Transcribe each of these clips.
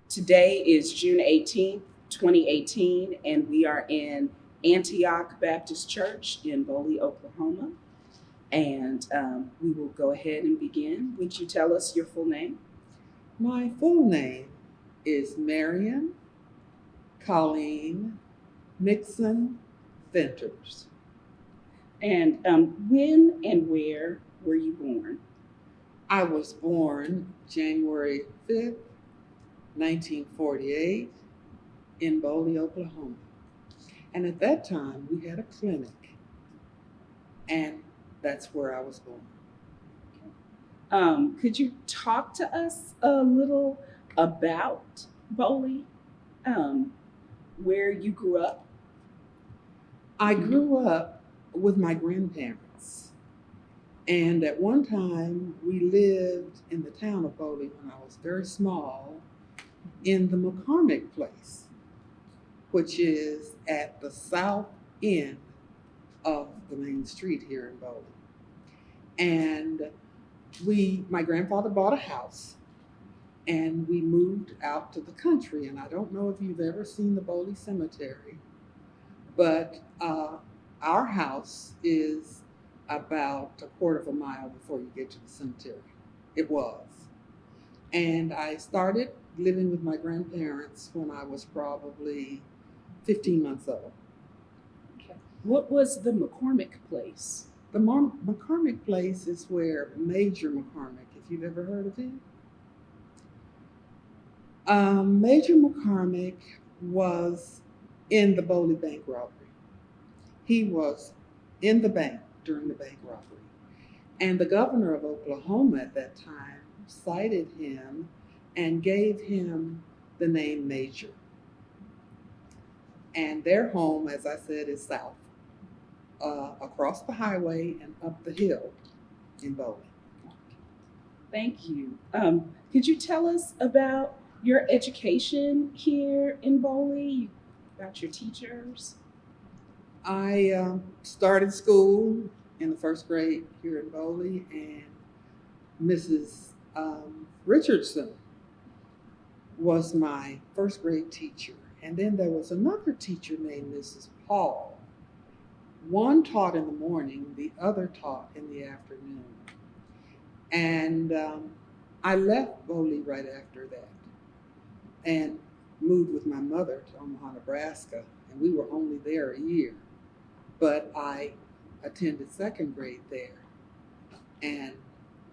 Today is June 18th, 2018, and we are in Antioch Baptist Church in Bowley, Oklahoma. And we will go ahead and begin. Would you tell us your full name? My full name is Marion Colleen Venters. And when and where were you born? I was born January 5th, 1948, in Boley, Oklahoma. And at that time, we had a clinic, and that's where I was born. Could you talk to us a little about Bowley, where you grew up? I grew up with my grandparents, and at one time we lived in the town of Bowley when I was very small in the McCormick place, which is at the south end of the main street here in Bowley. And my grandfather bought a house and we moved out to the country. And I don't know if you've ever seen the Bowley Cemetery, but our house is about a quarter of a mile before you get to the cemetery. It was. And I started living with my grandparents when I was probably 15 months old. Okay. What was the McCormick place? The McCormick place is where Major McCormick, if you've ever heard of him. Major McCormick was in the Bowley bank robbery. He was in the bank during the bank robbery. And the governor of Oklahoma at that time cited him and gave him the name Major. And their home, as I said, is south, across the highway and up the hill in Bowley. Thank you. Could you tell us about your education here in Bowley, about your teachers? I started school in the first grade here in Bowley, and Mrs. Richardson was my first grade teacher. And then there was another teacher named Mrs. Paul. One taught in the morning, the other taught in the afternoon. And I left Bowley right after that and moved with my mother to Omaha, Nebraska. And we were only there a year. But I attended second grade there. And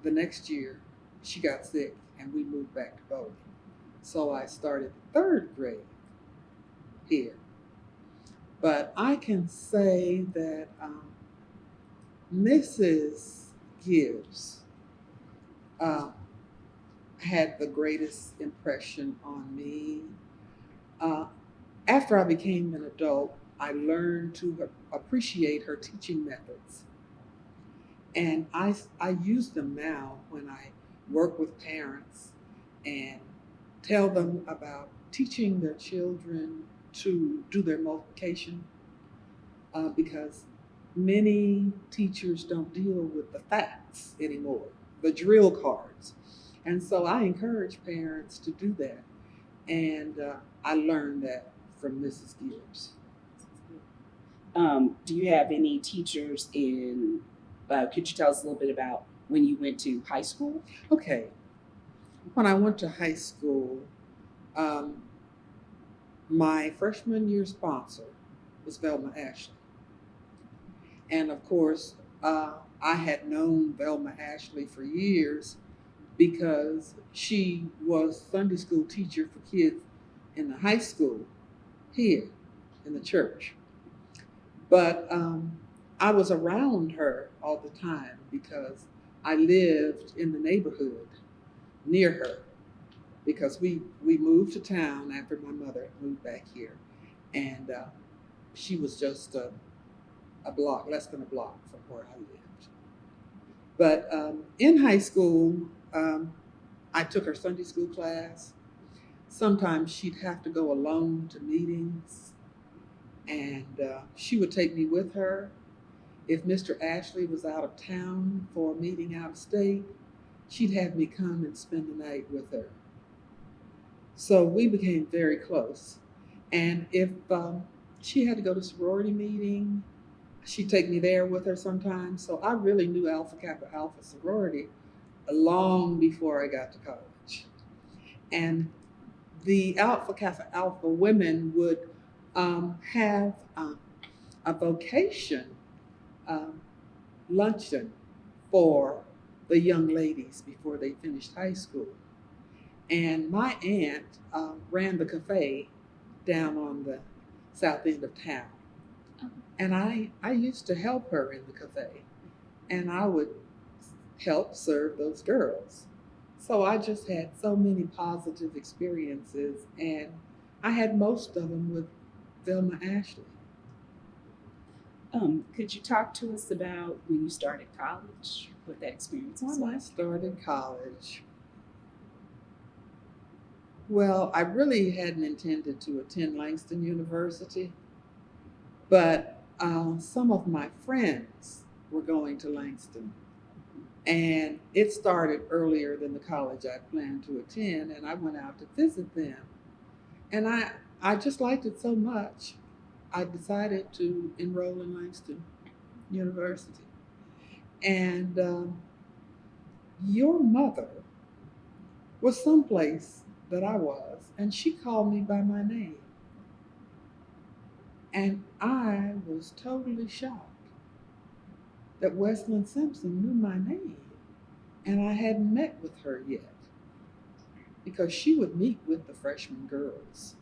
the next year, she got sick and we moved back to Bowley. So I started third grade here. But I can say that Mrs. Gibbs had the greatest impression on me. After I became an adult, I learned to appreciate her teaching methods. And I use them now when I work with parents and tell them about teaching their children to do their multiplication, because many teachers don't deal with the facts anymore, the drill cards. And so I encourage parents to do that. And I learned that from Mrs. Gibbs. Do you have any teachers could you tell us a little bit about when you went to high school? Okay. When I went to high school, my freshman year sponsor was Velma Ashley. And of course, I had known Velma Ashley for years because she was Sunday school teacher for kids in the high school here in the church. But I was around her all the time because I lived in the neighborhood near her, because we moved to town after my mother moved back here. And she was just a block, less than a block from where I lived. But in high school, I took her Sunday school class. Sometimes she'd have to go alone to meetings, and she would take me with her. If Mr. Ashley was out of town for a meeting out of state, she'd have me come and spend the night with her. So we became very close. And if she had to go to sorority meeting, she'd take me there with her sometimes. So I really knew Alpha Kappa Alpha sorority long before I got to college. And the Alpha Kappa Alpha women would have a vocation um, luncheon for the young ladies before they finished high school. And my aunt ran the cafe down on the south end of town. And I used to help her in the cafe. And I would help serve those girls. So I just had so many positive experiences. And I had most of them with Velma Ashley. Could you talk to us about when you started college, what that experience was When I like? started college, well, I really hadn't intended to attend Langston University, but some of my friends were going to Langston. And it started earlier than the college I planned to attend, and I went out to visit them. And I just liked it so much, I decided to enroll in Langston University. And your mother was someplace that I was, and she called me by my name. And I was totally shocked that Wesleyan Simpson knew my name, and I hadn't met with her yet because she would meet with the freshman girls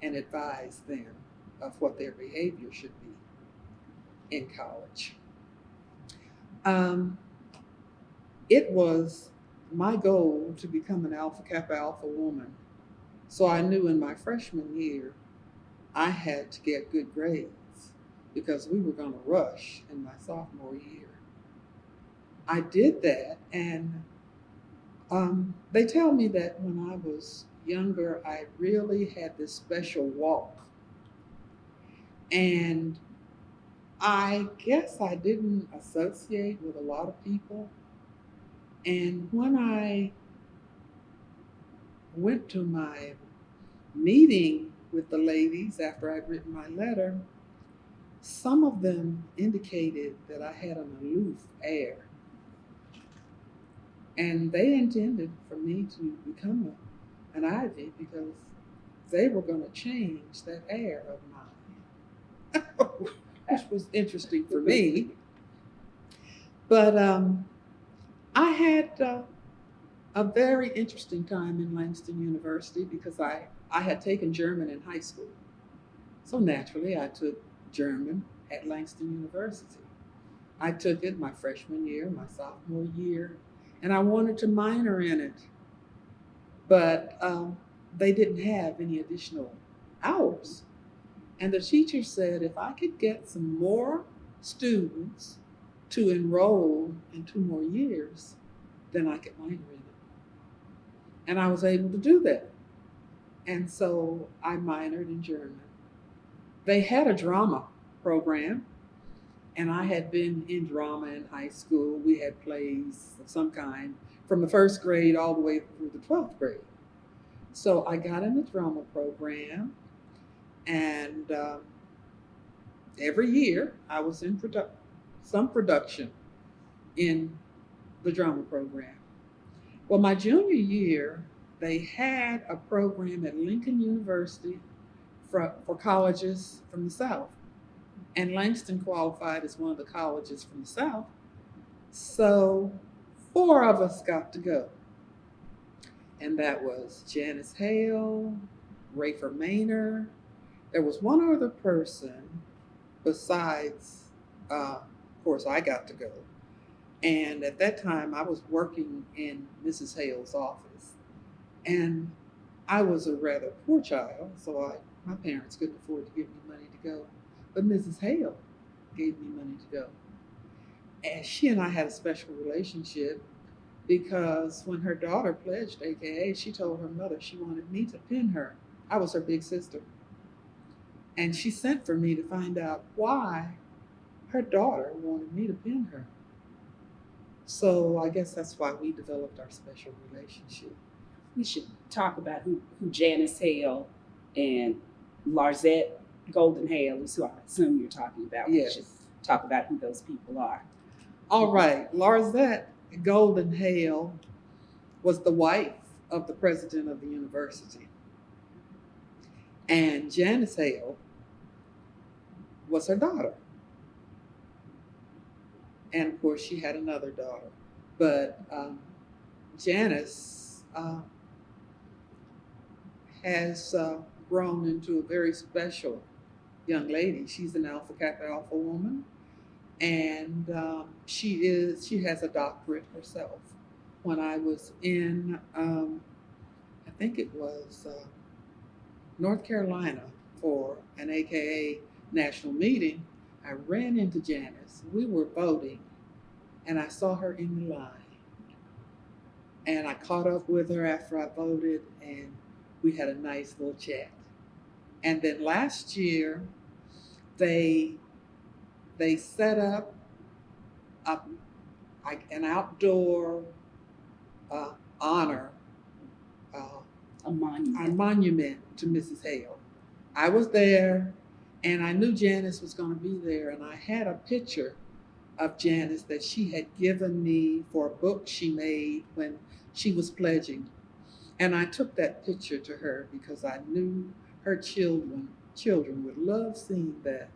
and advise them of what their behavior should be in college. It was my goal to become an Alpha Kappa Alpha woman. So I knew in my freshman year, I had to get good grades because we were going to rush in my sophomore year. I did that, and they tell me that when I was younger, I really had this special walk. And I guess I didn't associate with a lot of people. And when I went to my meeting with the ladies after I'd written my letter, some of them indicated that I had an aloof air. And they intended for me to become an Ivy because they were going to change that air of mine, which was interesting for me. But I had a very interesting time in Langston University because I had taken German in high school. So naturally, I took German at Langston University. I took it my freshman year, my sophomore year, and I wanted to minor in it. But they didn't have any additional hours. And the teacher said if I could get some more students to enroll in 2 more years, then I could minor in it. And I was able to do that. And so I minored in German. They had a drama program, and I had been in drama in high school. We had plays of some kind from the first grade all the way through the 12th grade. So I got in the drama program, and every year I was in some production in the drama program. Well, my junior year, they had a program at Lincoln University for colleges from the South. And Langston qualified as one of the colleges from the South. So 4 of us got to go. And that was Janice Hale, Rafer Maynor. There was one other person besides, of course, I got to go. And at that time, I was working in Mrs. Hale's office. And I was a rather poor child, so my parents couldn't afford to give me money to go. But Mrs. Hale gave me money to go. And she and I had a special relationship because when her daughter pledged AKA, she told her mother she wanted me to pin her. I was her big sister. And she sent for me to find out why her daughter wanted me to pin her. So I guess that's why we developed our special relationship. we should talk about who Janice Hale and Larzette Golden Hale is who I assume you're talking about. Yes. We should talk about who those people are. All right, Larzette Golden Hale was the wife of the president of the university. And Janice Hale was her daughter. And of course, she had another daughter. But Janice has grown into a very special young lady. She's an Alpha Kappa Alpha woman, and she has a doctorate herself. When I was in, I think it was North Carolina for an AKA national meeting, I ran into Janice. We were voting, and I saw her in the line. And I caught up with her after I voted, and we had a nice little chat. And then last year, they set up an outdoor honor, A monument. a monument to Mrs. Hale. I was there, and I knew Janice was going to be there, and I had a picture of Janice that she had given me for a book she made when she was pledging. And I took that picture to her because I knew her children would love seeing that.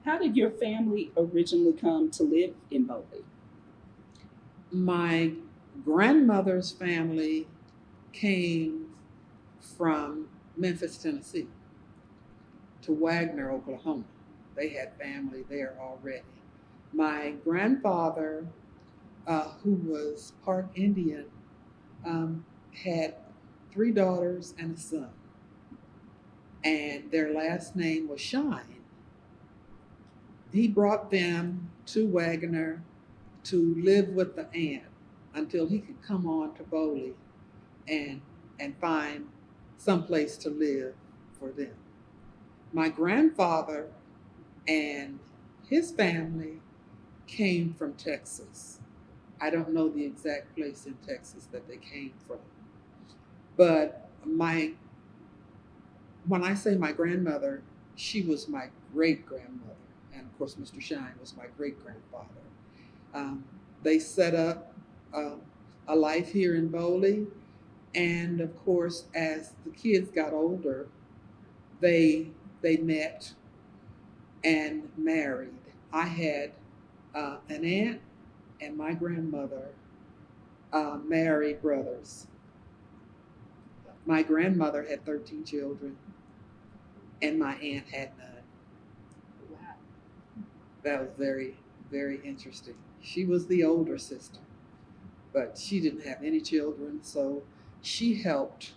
How did your family originally come to live in Bowley? My grandmother's family came from Memphis, Tennessee to Wagner, Oklahoma. They had family there already. My grandfather, who was part Indian, had 3 daughters and a son. And their last name was Shine. He brought them to Wagner to live with the aunt until he could come on to Bowley and find someplace to live for them. My grandfather and his family came from Texas. I don't know the exact place in Texas that they came from. But when I say my grandmother, she was my great-grandmother. And of course, Mr. Shine was my great-grandfather. They set up a life here in Bowley. And of course, as the kids got older, they met and married. I had an aunt and my grandmother married brothers. My grandmother had 13 children, and my aunt had none. Wow. That was very, very interesting. She was the older sister, but she didn't have any children, so she helped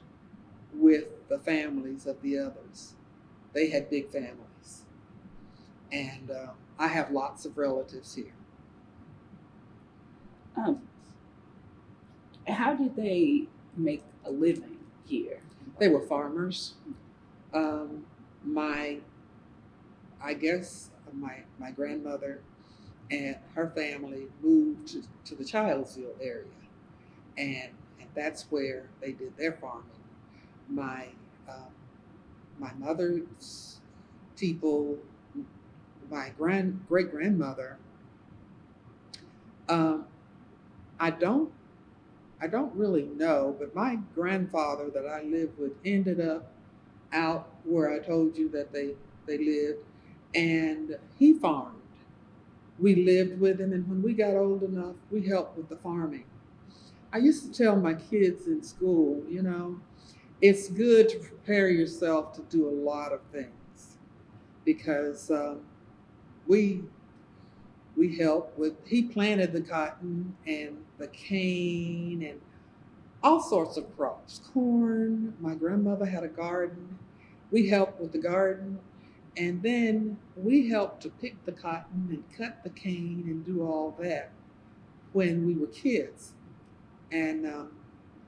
with the families of the others. They had big families. And I have lots of relatives here. How did they make a living here? They were farmers. I guess my grandmother and her family moved to the Childsville area, and that's where they did their farming. My mother's people, my great grandmother. I don't really know, but my grandfather that I lived with ended up out where I told you that they lived, and he farmed. We lived with him, and when we got old enough, we helped with the farming. I used to tell my kids in school, it's good to prepare yourself to do a lot of things, because we helped with, he planted the cotton and the cane and all sorts of crops, corn. My grandmother had a garden. We helped with the garden. And then we helped to pick the cotton and cut the cane and do all that when we were kids. And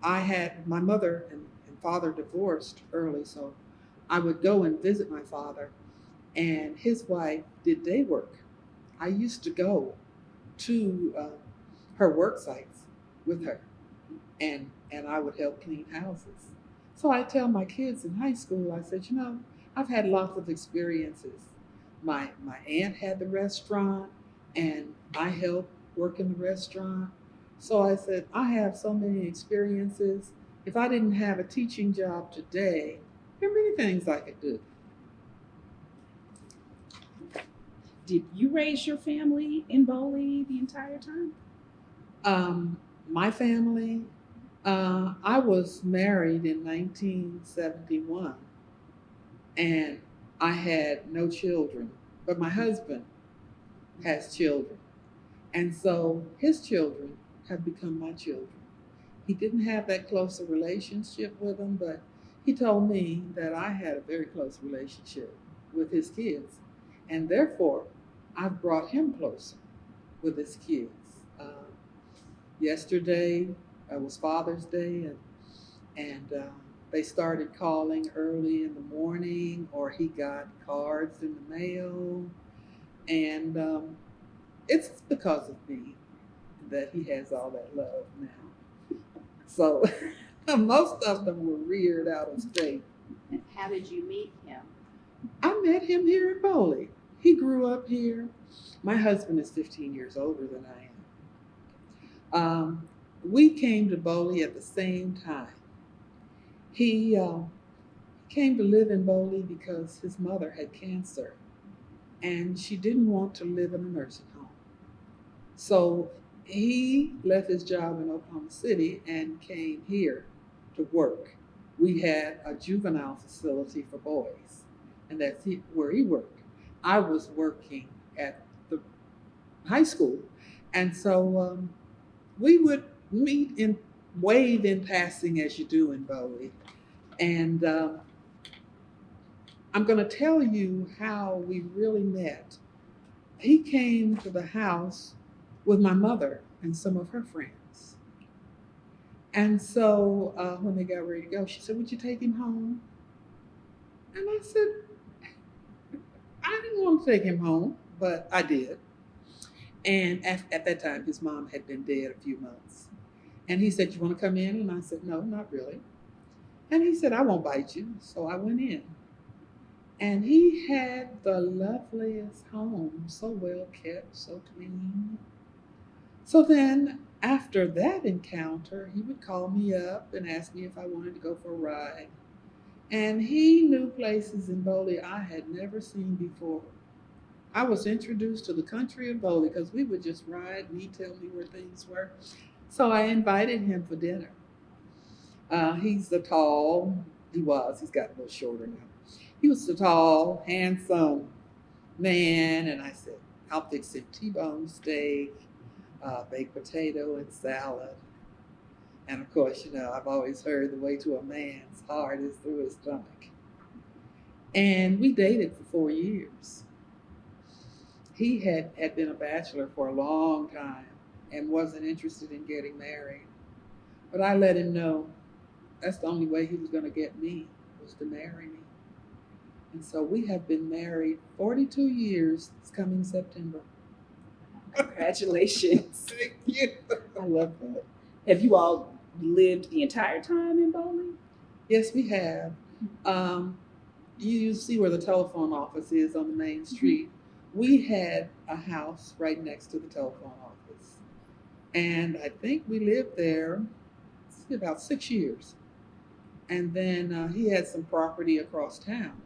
I had, my mother and father divorced early, so I would go and visit my father, and his wife did day work. I used to go to her work sites with her. and I would help clean houses. So I tell my kids in high school, I said, I've had lots of experiences. My aunt had the restaurant, and I helped work in the restaurant. So I said, I have so many experiences. If I didn't have a teaching job today, there are many things I could do. Did you raise your family in Bowley the entire time? My family, I was married in 1971, and I had no children, but my husband has children. And so his children have become my children. He didn't have that close a relationship with them, but he told me that I had a very close relationship with his kids. And therefore, I've brought him closer with his kids. Yesterday was Father's Day, and they started calling early in the morning, or he got cards in the mail. And it's because of me that he has all that love now. So most of them were reared out of state. And how did you meet him? I met him here in Bowley. He grew up here. My husband is 15 years older than I am. We came to Bowley at the same time. He came to live in Bowley because his mother had cancer, and she didn't want to live in a nursing home. So he left his job in Oklahoma City and came here to work. We had a juvenile facility for boys, and that's where he worked. I was working at the high school, and so we would meet and wave in passing as you do in Bowley. And I'm going to tell you how we really met. He came to the house with my mother and some of her friends. And so when they got ready to go, she said, "Would you take him home?" And I said, I didn't want to take him home, but I did. And at that time, his mom had been dead a few months. And he said, "You want to come in?" And I said, "No, not really." And he said, "I won't bite you." So I went in. And he had the loveliest home, so well kept, so clean. So then, after that encounter, he would call me up and ask me if I wanted to go for a ride. And he knew places in Bowley I had never seen before. I was introduced to the country of Bowley because we would just ride and he'd tell me where things were. So I invited him for dinner. He's the tall, he's got a little shorter now. He was the tall, handsome man, and I said, "I'll fix him T-bone steak, baked potato, and salad." And of course, I've always heard the way to a man's heart is through his stomach. And we dated for 4 years. He had been a bachelor for a long time and wasn't interested in getting married. But I let him know that's the only way he was going to get me, was to marry me. And so we have been married 42 years this coming September. Congratulations. Thank you. I love that. Have you all lived the entire time in Bowley? Yes, we have. You see where the telephone office is on the main street. We had a house right next to the telephone office. And I think we lived there about 6 years. And then he had some property across town.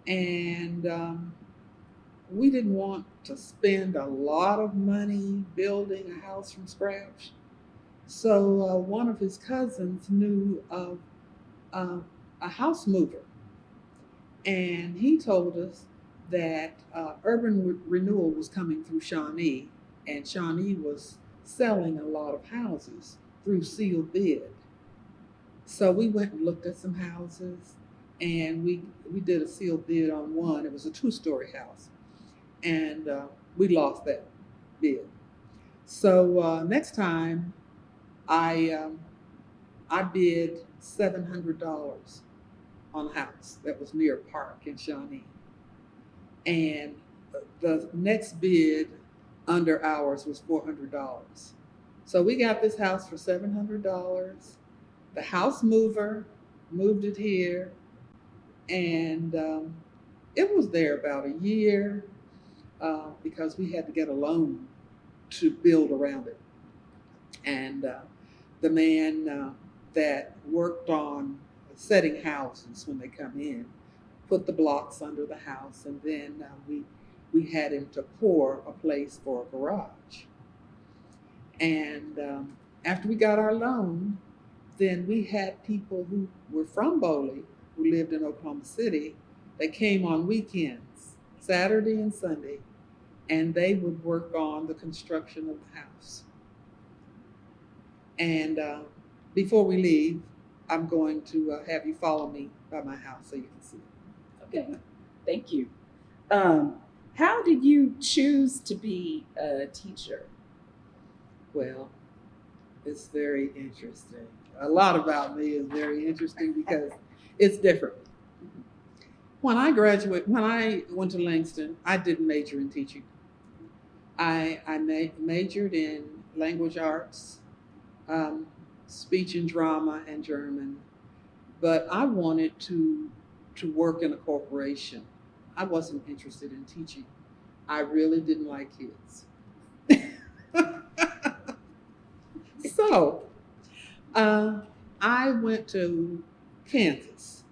And we didn't want to spend a lot of money building a house from scratch. So one of his cousins knew of a house mover. And he told us that urban renewal was coming through Shawnee, and Shawnee was selling a lot of houses through sealed bid. So we went and looked at some houses, and we did a sealed bid on one. It was a 2-story house, and we lost that bid. So next time, I bid $700 on a house that was near a park in Shawnee, and the next bid under ours was $400. So we got this house for $700. The house mover moved it here, and it was there about a year because we had to get a loan to build around it. And the man that worked on setting houses when they come in put the blocks under the house, and then we had him to pour a place for a garage. And after we got our loan, then we had people who were from Bowley, who lived in Oklahoma City, that came on weekends, Saturday and Sunday, and they would work on the construction of the house. And before we leave, I'm going to have you follow me by my house so you can see it. Okay, thank you. How did you choose to be a teacher? Well, it's very interesting. A lot about me is very interesting because it's different. When I went to Langston, I didn't major in teaching. I majored in language arts, speech and drama, and German, but I wanted to work in a corporation. I wasn't interested in teaching. I really didn't like kids. So I went to Kansas,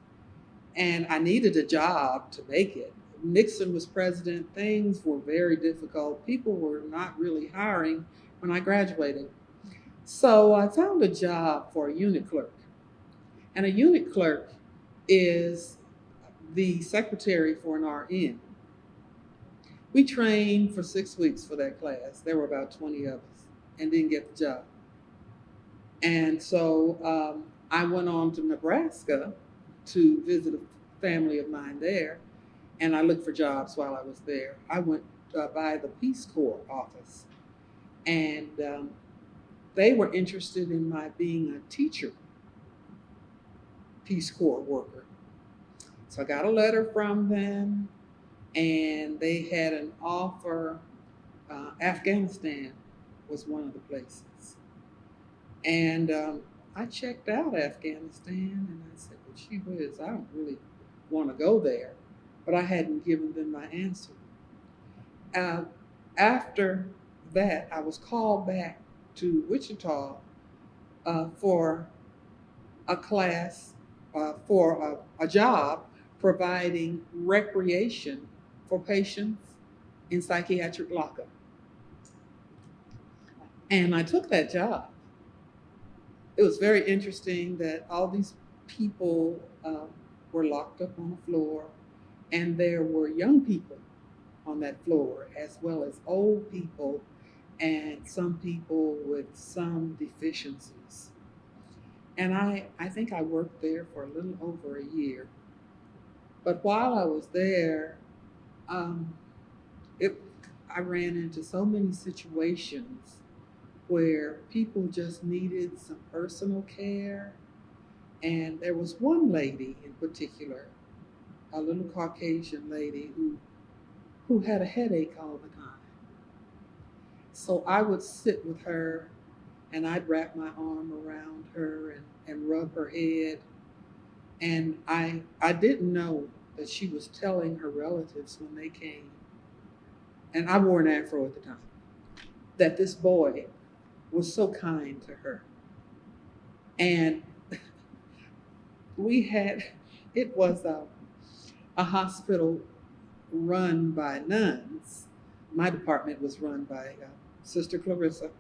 and I needed a job to make it. Nixon was president. Things were very difficult. People were not really hiring when I graduated. So I found a job for a unit clerk. And a unit clerk is the secretary for an RN. We trained for 6 weeks for that class. There were about 20 of us and didn't get the job. And so I went on to Nebraska to visit a family of mine there, and I looked for jobs while I was there. I went by the Peace Corps office, and they were interested in my being a teacher, Peace Corps worker. So I got a letter from them, and they had an offer. Afghanistan was one of the places. And I checked out Afghanistan, and I said, well, gee whiz, I don't really want to go there. But I hadn't given them my answer. After that, I was called back to Wichita for a class, for a job providing recreation for patients in psychiatric lockup. And I took that job. It was very interesting that all these people were locked up on the floor, and there were young people on that floor, as well as old people and some people with some deficiencies. And I think I worked there for a little over a year. But while I was there, I ran into so many situations where people just needed some personal care. And there was one lady in particular, a little Caucasian lady who had a headache all the time. So I would sit with her, and I'd wrap my arm around her and rub her head. And I didn't know that she was telling her relatives when they came, and I wore an afro at the time, that this boy was so kind to her. And it was a hospital run by nuns. My department was run by Sister Clarissa,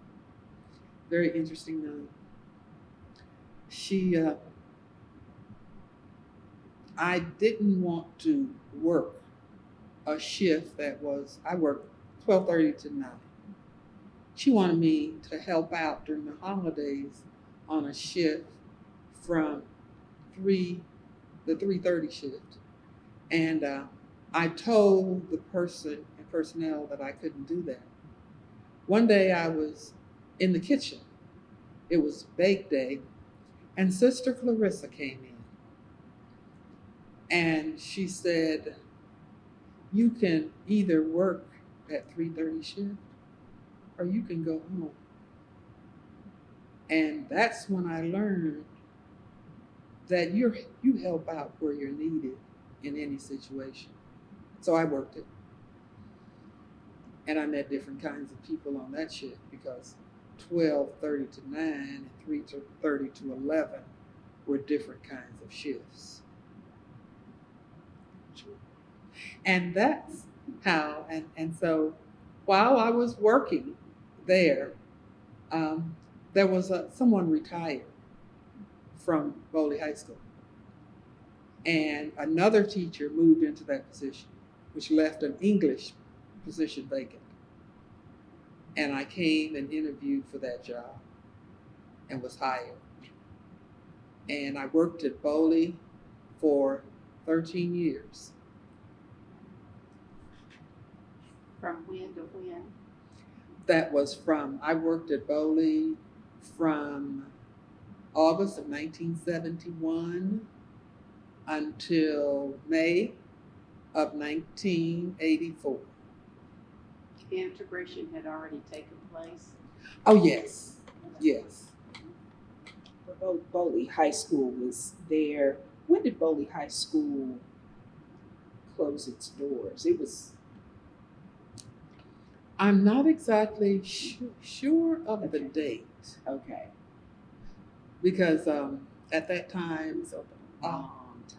very interesting nun. I didn't want to work a shift I worked 12:30 to 9. She wanted me to help out during the holidays on a shift from the 3:30 shift. And I told the personnel that I couldn't do that. One day I was in the kitchen. It was bake day, and Sister Clarissa came in. And she said, you can either work at 3:30 shift or you can go home. And that's when I learned that you help out where you're needed in any situation. So I worked it. And I met different kinds of people on that shift because 12:30 to 9 and 3:30 to 11 were different kinds of shifts. And that's how, and so while I was working there, there was someone retired from Bowley High School. And another teacher moved into that position, which left an English position vacant. And I came and interviewed for that job and was hired. And I worked at Bowley for 13 years. From when to when? That was I worked at Bowley from August of 1971 until May of 1984. The integration had already taken place. Oh, yes, yes. Bowley High School was there. When did Bowley High School close its doors? It was. I'm not exactly sure of the date. Okay. Because at that time, It was open a long time.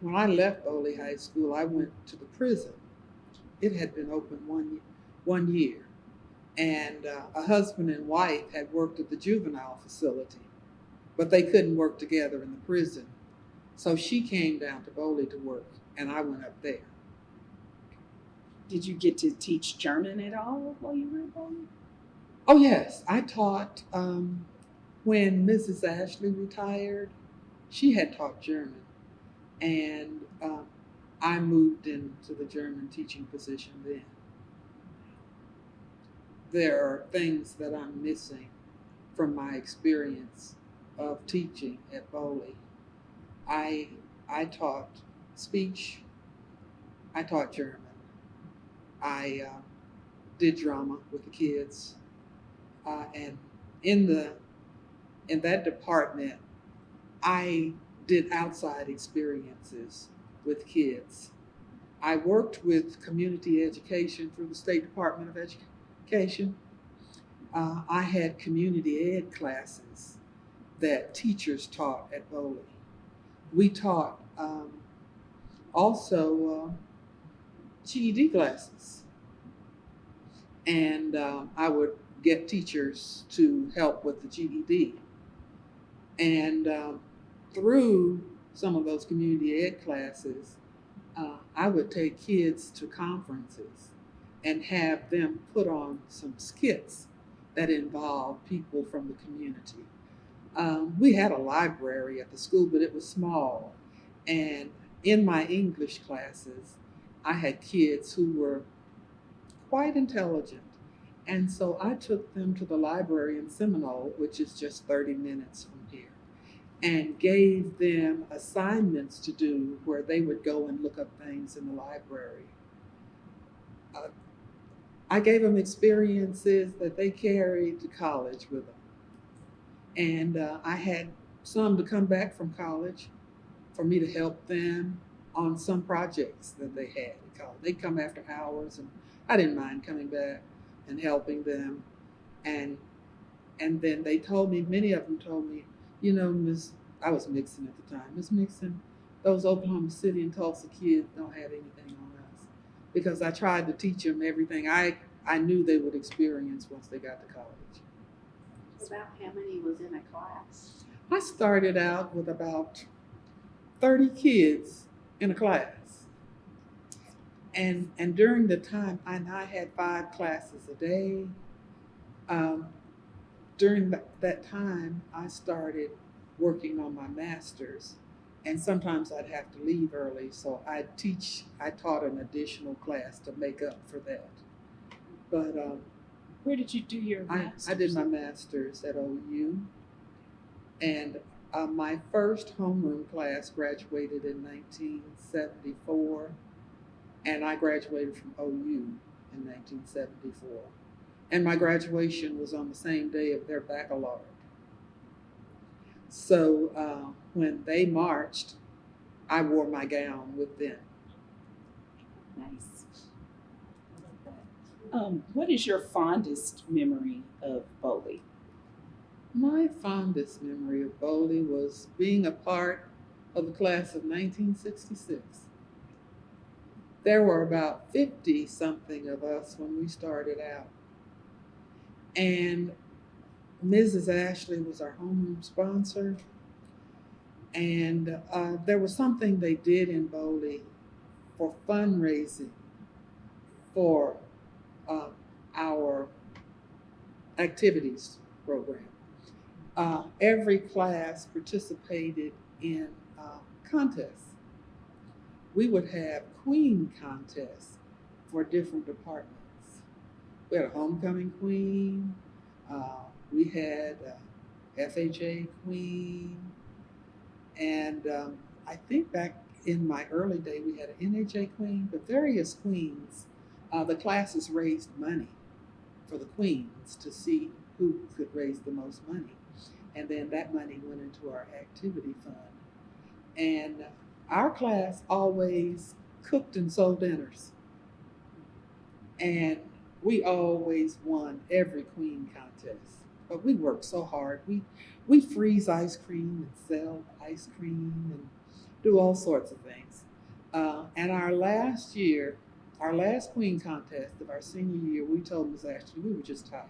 when I left Bowley High School, I went to the prison. It had been open 1 year, and a husband and wife had worked at the juvenile facility, but they couldn't work together in the prison. So she came down to Bowley to work, and I went up there. Did you get to teach German at all while you were at Bowley? Oh, yes. I taught when Mrs. Ashley retired. She had taught German, and I moved into the German teaching position then. There are things that I'm missing from my experience of teaching at Bowley. I taught speech. I taught German. I did drama with the kids, and in that department, I did outside experiences with kids. I worked with community education through the State Department of Education. I had community ed classes that teachers taught at Bowley. We taught also GED classes. And I would get teachers to help with the GED. And through some of those community ed classes, I would take kids to conferences and have them put on some skits that involved people from the community. We had a library at the school, but it was small. And in my English classes, I had kids who were quite intelligent. And so I took them to the library in Seminole, which is just 30 minutes from here, and gave them assignments to do where they would go and look up things in the library. I gave them experiences that they carried to college with them. And I had some to come back from college for me to help them on some projects that they had at college. They'd come after hours, and I didn't mind coming back and helping them. And then they told me, many of them told me, you know, I was mixing at the time, Miss Mixon, those Oklahoma City and Tulsa kids don't have anything on us. Because I tried to teach them everything I knew they would experience once they got to college. About how many was in a class? I started out with about 30 kids in a class. And during the time, I had 5 classes a day. During that time, I started working on my master's, and sometimes I'd have to leave early, so I taught an additional class to make up for that. But where did you do your master's? I did my master's at OU, and my first homeroom class graduated in 1974, and I graduated from OU in 1974. And my graduation was on the same day of their baccalaureate. So when they marched, I wore my gown with them. Nice. What is your fondest memory of Bowley? My fondest memory of Bowley was being a part of the class of 1966. There were about 50 something of us when we started out. And Mrs. Ashley was our homeroom sponsor. And there was something they did in Bowley for fundraising for our activities program. Every class participated in contests. We would have queen contests for different departments. We had a homecoming queen. We had FHA queen. And I think back in my early day, we had an NHA queen, but various queens. The classes raised money for the queens to see who could raise the most money. And then that money went into our activity fund. And our class always cooked and sold dinners. And we always won every queen contest. But we worked so hard. We freeze ice cream and sell ice cream and do all sorts of things. And our last queen contest of our senior year, we told Ms. Ashley we were just tired.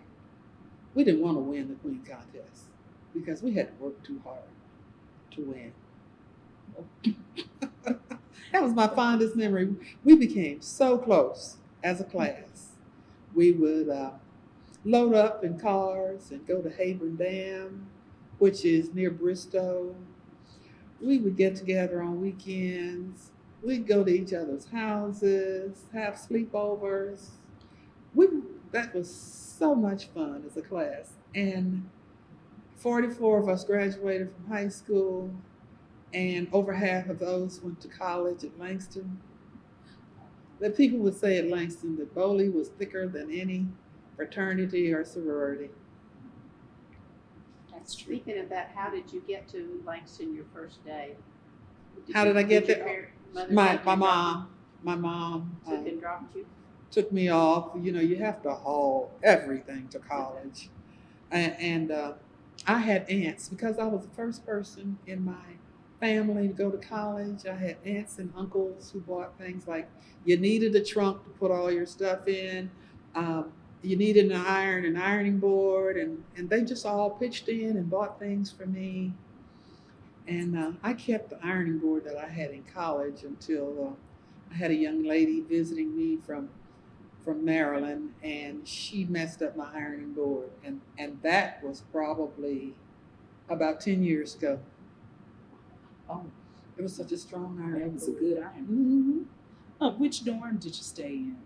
We didn't want to win the queen contest because we had to work too hard to win. That was my fondest memory. We became so close as a class. We would load up in cars and go to Hayburn Dam, which is near Bristow. We would get together on weekends. We'd go to each other's houses, have sleepovers. That was so much fun as a class. And 44 of us graduated from high school, and over half of those went to college at Langston. The people would say at Langston that Bowley was thicker than any fraternity or sorority. That's true. Speaking of that, how did you get to Langston your first day? How did I get your there? mother My take you and drop mom you? Took and dropped you? took me off. You know, you have to haul everything to college. And I had aunts because I was the first person in my family to go to college. I had aunts and uncles who bought things like you needed a trunk to put all your stuff in. You needed an ironing board, and they just all pitched in and bought things for me. And I kept the ironing board that I had in college until I had a young lady visiting me from Maryland, and she messed up my ironing board, and that was probably about 10 years ago. Oh, It was such a strong iron. that was a good iron. Mm-hmm. Which dorm did you stay in?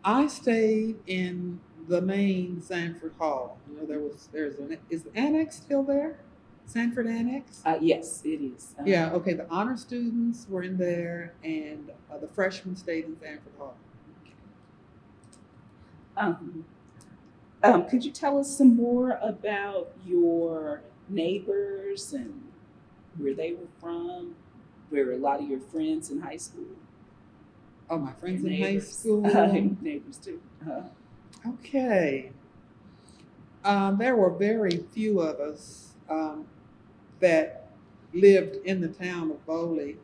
I stayed in the main Sanford Hall. You know, is the annex still there? Sanford Annex? Yes, it is. Yeah, okay. The honor students were in there, and the freshmen stayed in Sanford Hall. Could you tell us some more about your neighbors and where they were from? Where were a lot of your friends in high school? Oh, my friends Your in high neighbors. school. Neighbors too. Okay. There were very few of us that lived in the town of Bowley.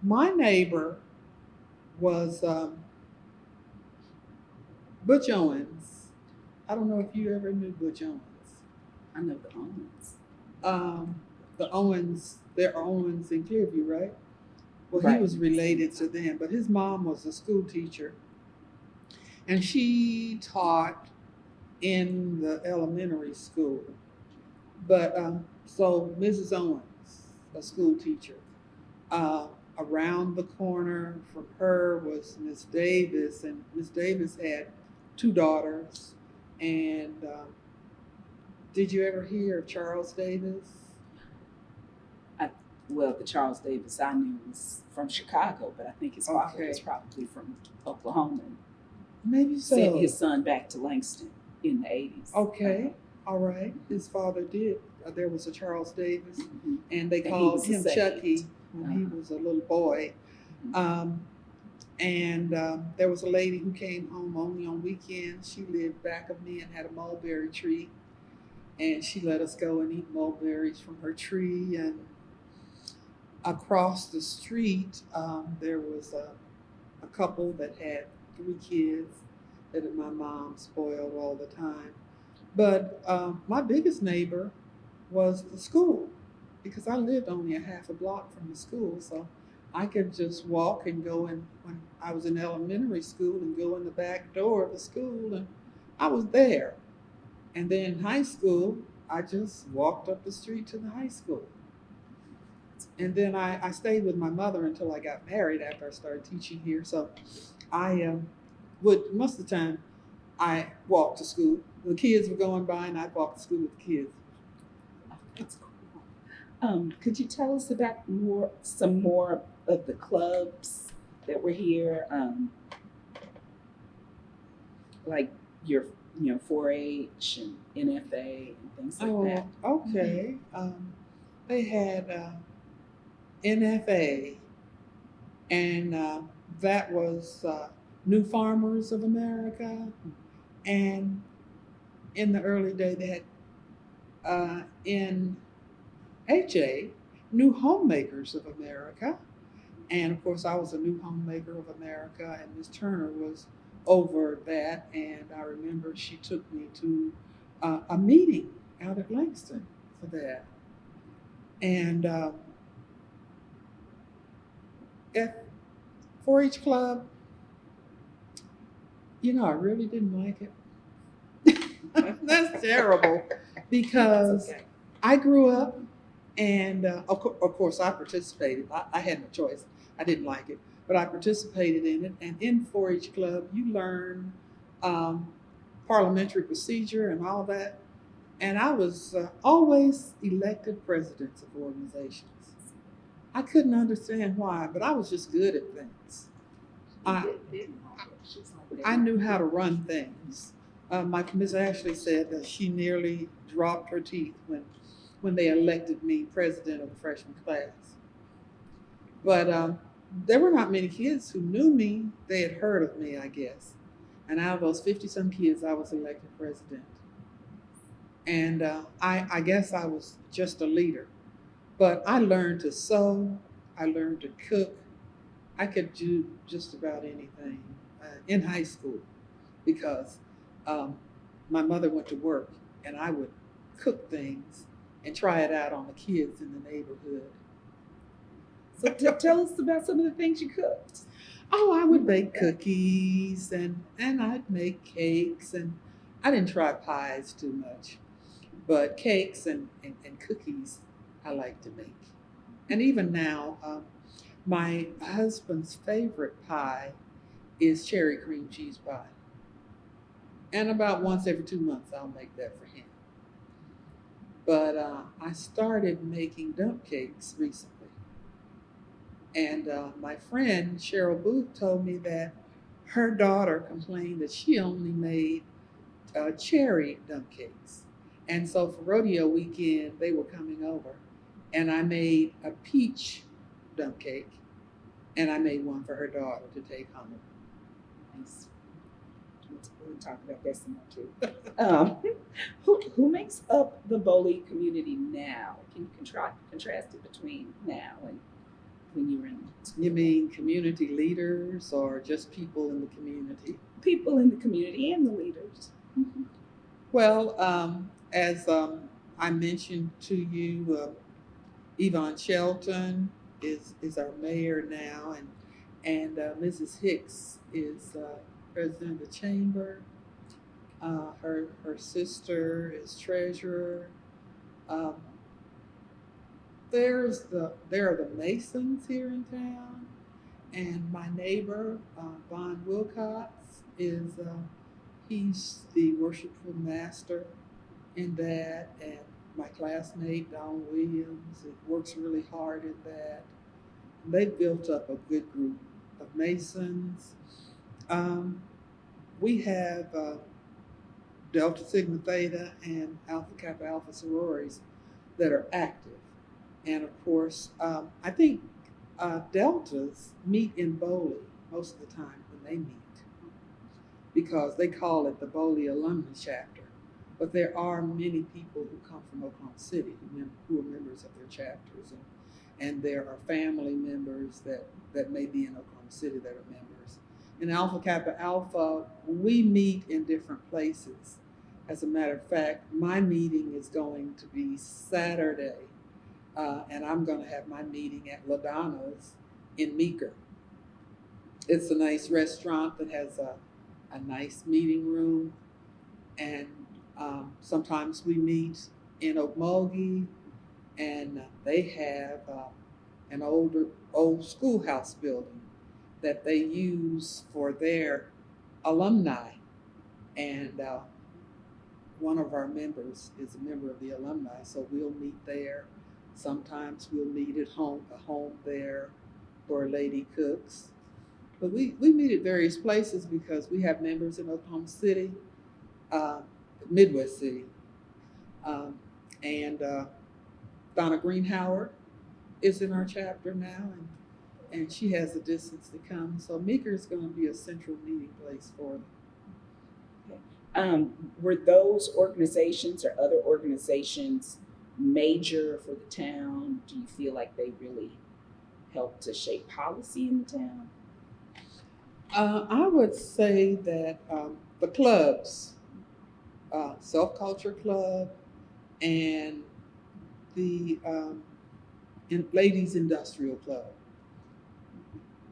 My neighbor was Butch Owens. I don't know if you ever knew Butch Owens. I know the Owens. The Owens, there are Owens in Clearview, right? Well, Right. He was related to them, but his mom was a school teacher. And she taught in the elementary school. But so Mrs. Owens, a school teacher. Around the corner from her was Miss Davis, and Miss Davis had 2 daughters. And did you ever hear of Charles Davis? Well, the Charles Davis I knew was from Chicago, but I think his father Okay. was probably from Oklahoma. Maybe so. Sent his son back to Langston. in the 80s. Okay, all right. His father did. There was a Charles Davis, Mhm. and they And he called was the him second. Chucky when he Uh-huh. was a little boy. Mhm. And there was a lady who came home only on weekends. She lived back of me and had a mulberry tree, and she let us go and eat mulberries from her tree. And across the street, there was a couple that had 3 kids that my mom spoiled all the time. But my biggest neighbor was the school because I lived only a half a block from the school. So I could just walk and go in when I was in elementary school and go in the back door of the school, and I was there. And then in high school, I just walked up the street to the high school. And then I stayed with my mother until I got married after I started teaching here. So I would, most of the time, I walked to school. The kids were going by, and I'd walk to school with the kids. Oh, that's cool. Could you tell us about some more of the clubs that were here, like your 4-H and NFA and things like that? Oh, okay. They had NFA, and that was New Farmers of America. And in the early day, they had NHA, New Homemakers of America. And of course, I was a New Homemaker of America, and Miss Turner was over that. And I remember she took me to a meeting out at Langston for that. And at 4-H Club, I really didn't like it. That's terrible because That's okay. I grew up, and of course I participated. I had no choice. I didn't like it, but I participated in it. And in 4-H Club, you learn parliamentary procedure and all that. And I was always elected presidents of organizations. I couldn't understand why, but I was just good at things. I knew how to run things. My Miss Ashley said that she nearly dropped her teeth when they elected me president of the freshman class. But there were not many kids who knew me. They had heard of me, I guess. And out of those 50-some kids, I was elected president. And I guess I was just a leader. But I learned to sew. I learned to cook. I could do just about anything in high school because my mother went to work, and I would cook things and try it out on the kids in the neighborhood. So tell us about some of the things you cooked. Oh, I would bake cookies, and I'd make cakes, and I didn't try pies too much, but cakes and cookies I like to make. And even now, my husband's favorite pie is cherry cream cheese pie. And about once every 2 months, I'll make that for him. But I started making dump cakes recently. And my friend Cheryl Booth told me that her daughter complained that she only made cherry dump cakes. And so for rodeo weekend, they were coming over. And I made a peach dump cake. And I made one for her daughter to take home. Nice. We'll talk about that some more too. Who makes up the Bowley community now? Can you contrast it between now and when you were in school? You mean community leaders or just people in the community? People in the community and the leaders. Mm-hmm. Well, as I mentioned to you, Yvonne Shelton is our mayor now, and Mrs. Hicks is president of the chamber. Her sister is treasurer. Um, there are the Masons here in town, and my neighbor Von Wilcox is he's the worshipful master in that, and my classmate Don Williams works really hard in that. They've built up a good group of Masons. We have Delta Sigma Theta and Alpha Kappa Alpha sororities that are active. And of course, I think Deltas meet in Bowley most of the time when they meet because they call it the Bowley Alumni Chapter. But there are many people who come from Oklahoma City who are members of their chapters. And there are family members that may be in Oklahoma City that are members. In Alpha Kappa Alpha, we meet in different places. As a matter of fact, my meeting is going to be Saturday, and I'm going to have my meeting at LaDonna's in Meeker. It's a nice restaurant that has a nice meeting room, and sometimes we meet in Okmulgee, and they have an old schoolhouse building that they use for their alumni, and one of our members is a member of the alumni, so we'll meet there. Sometimes we'll meet at a home there where a lady cooks. But we meet at various places because we have members in Oklahoma City, Midwest City, and Donna Greenhoward is in our chapter now, and she has a distance to come. So Meeker is going to be a central meeting place for them. Were those organizations or other organizations major for the town? Do you feel like they really helped to shape policy in the town? I would say that the clubs, Self Culture Club and the Ladies Industrial Club.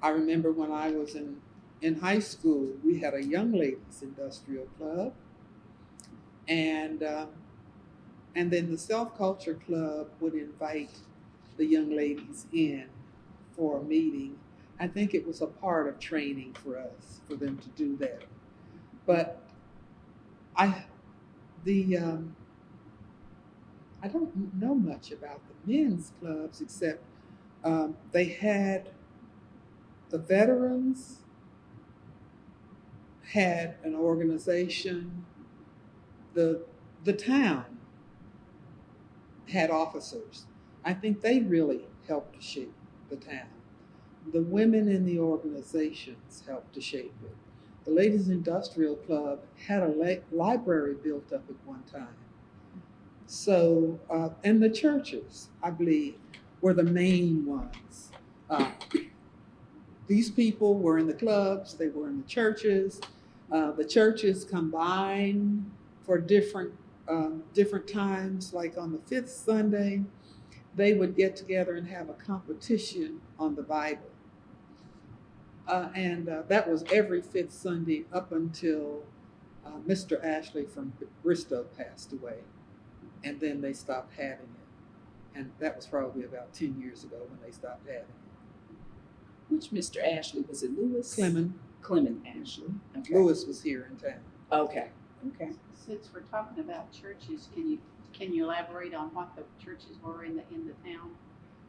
I remember when I was in high school, we had a Young Ladies Industrial Club, and then the Self Culture Club would invite the young ladies in for a meeting. I think it was a part of training for us, for them to do that. But I don't know much about the men's clubs except they had the veterans had an organization. The town had officers. I think they really helped to shape the town. The women in the organizations helped to shape it. The Ladies Industrial Club had a library built up at one time. So, and the churches, I believe, were the main ones. These people were in the clubs, they were in the churches. The churches combined for different times, like on the fifth Sunday, they would get together and have a competition on the Bible. And that was every fifth Sunday up until Mr. Ashley from Bristow passed away. And then they stopped having it. And that was probably about 10 years ago when they stopped having it. Which Mr. Ashley? Was it Lewis? Clement Ashley. Okay. Lewis was here in town. Okay. Since we're talking about churches, can you elaborate on what the churches were in the town?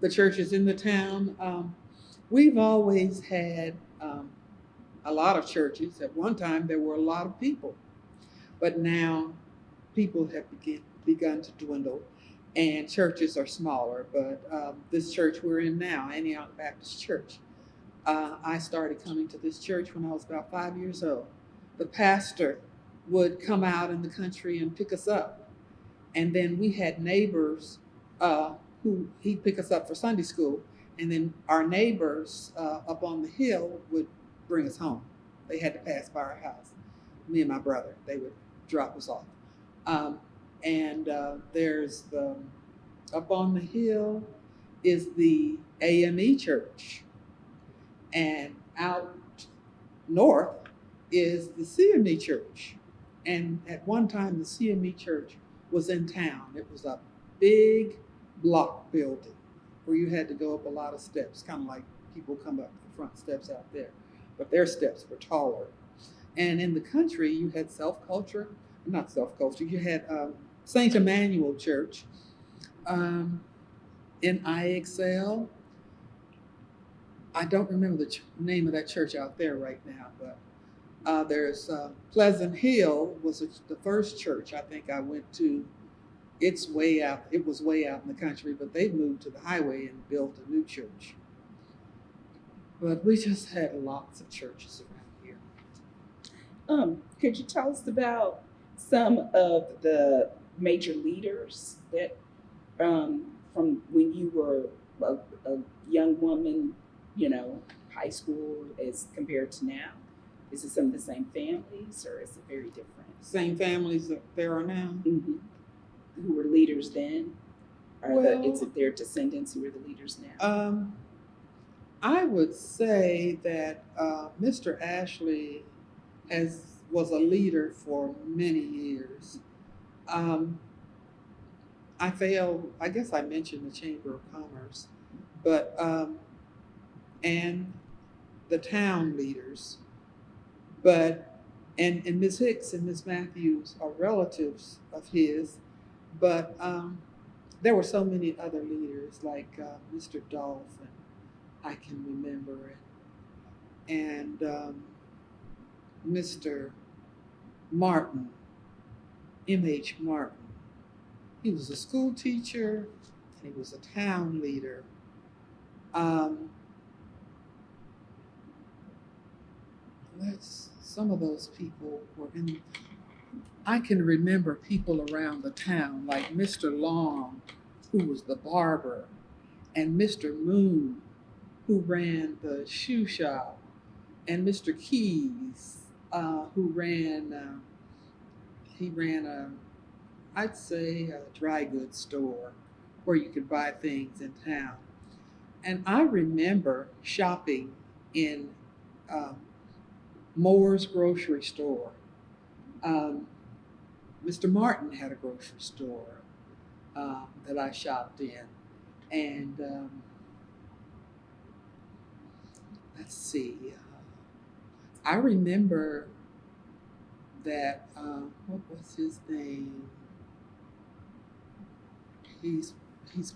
The churches in the town, we've always had a lot of churches. At one time, there were a lot of people, but now people have begun to dwindle, and churches are smaller. But this church we're in now, Antioch Baptist Church, I started coming to this church when I was about 5 years old. The pastor would come out in the country and pick us up. And then we had neighbors who he'd pick us up for Sunday school. And then our neighbors up on the hill would bring us home. They had to pass by our house. Me and my brother, they would drop us off. There's up on the hill is the AME church. And out north is the CME church. And at one time, the CME church was in town. It was a big block building where you had to go up a lot of steps, kind of like people come up the front steps out there. But their steps were taller. And in the country, you had you had St. Emmanuel Church in IXL. I don't remember the name of that church out there right now, but There's Pleasant Hill was the first church I think I went to. It's way out. It was way out in the country, but they moved to the highway and built a new church. But we just had lots of churches around here. Could you tell us about some of the major leaders that from when you were a young woman, you know, high school as compared to now? Is it some of the same families or is it very different? Same families that there are now. Mm-hmm. Who were leaders then? Is it their descendants who are the leaders now? I would say that Mr. Ashley was a leader for many years. I guess I mentioned the Chamber of Commerce, but and the town leaders, and Ms. Hicks and Ms. Matthews are relatives of his, but there were so many other leaders like Mr. Dolph, and I can remember it, and Mr. Martin, M.H. Martin. He was a school teacher and he was a town leader. Some of those people were in. I can remember people around the town like Mr. Long, who was the barber, and Mr. Moon, who ran the shoe shop, and Mr. Keys, who ran I'd say a dry goods store where you could buy things in town. And I remember shopping in Moore's grocery store. Mr. Martin had a grocery store that I shopped in. And let's see, I remember that, what was his name? He's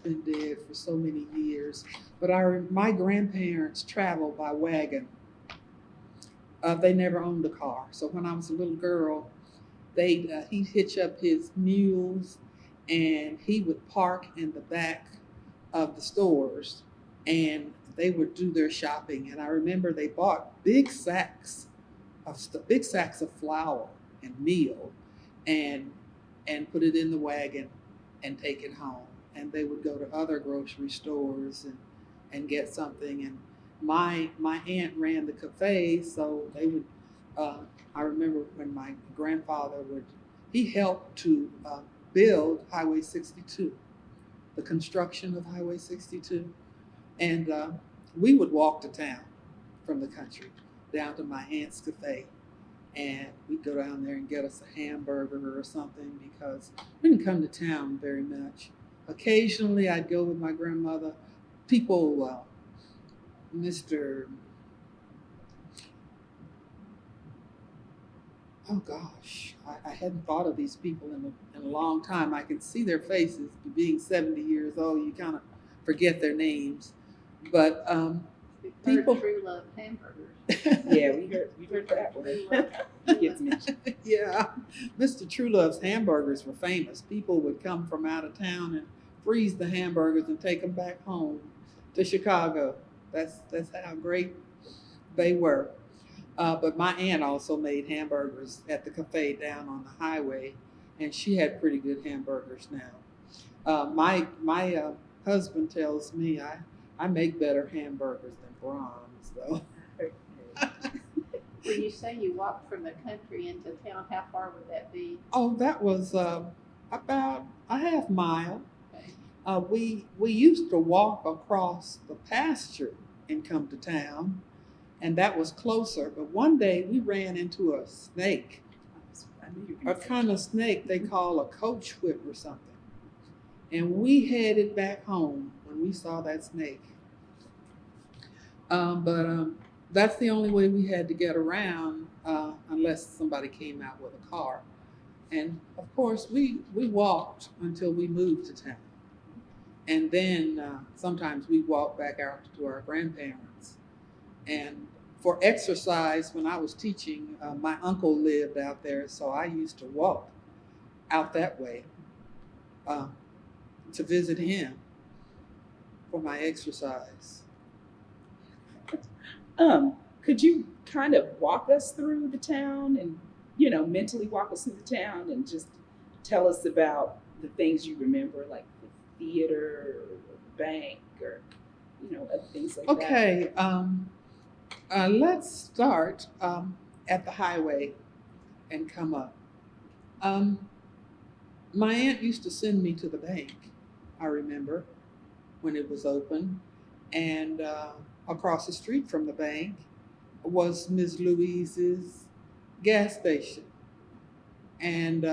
been dead for so many years, but my grandparents traveled by wagon. They never owned a car, so when I was a little girl, he'd hitch up his mules, and he would park in the back of the stores, and they would do their shopping. And I remember they bought big sacks of flour and meal, and put it in the wagon and take it home. And they would go to other grocery stores and get something. And my aunt ran the cafe, so they would. I remember when my grandfather he helped to build Highway 62, the construction of Highway 62, and we would walk to town from the country down to my aunt's cafe. And we'd go down there and get us a hamburger or something because we didn't come to town very much. Occasionally, I'd go with my grandmother. People, Mr. Oh gosh, I hadn't thought of these people in a long time. I can see their faces. Being 70 years old, you kind of forget their names. But people. True Love hamburgers. Yeah, we heard that one. Yeah, Mr. Truelove's hamburgers were famous. People would come from out of town and freeze the hamburgers and take them back home to Chicago. That's how great they were. But my aunt also made hamburgers at the cafe down on the highway, and she had pretty good hamburgers now. My husband tells me I make better hamburgers than Brahms, though. When you say you walked from the country into town, how far would that be? Oh, that was about a half mile. Okay. We used to walk across the pasture and come to town, and that was closer. But one day we ran into a snake, a kind of snake they call a coach whip or something. And we headed back home when we saw that snake. But that's the only way we had to get around unless somebody came out with a car. And of course, we walked until we moved to town. And then sometimes we walked back out to our grandparents. And for exercise, when I was teaching, my uncle lived out there, so I used to walk out that way to visit him for my exercise. Could you kind of walk us through the town and, you know, mentally walk us through the town and just tell us about the things you remember, like the theater or the bank or, you know, other things like that? Okay, let's start at the highway and come up. My aunt used to send me to the bank, I remember, when it was open. And across the street from the bank was Ms. Louise's gas station. And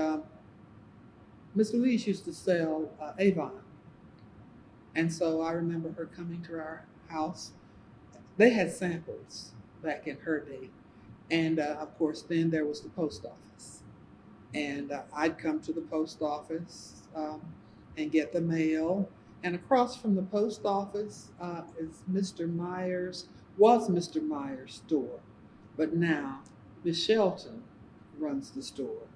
Ms. Louise used to sell Avon. And so I remember her coming to our house. They had samples back in her day. And of course, then there was the post office. And I'd come to the post office and get the mail. And across from the post office is Mr. Myers' store. But now Miss Shelton runs the store.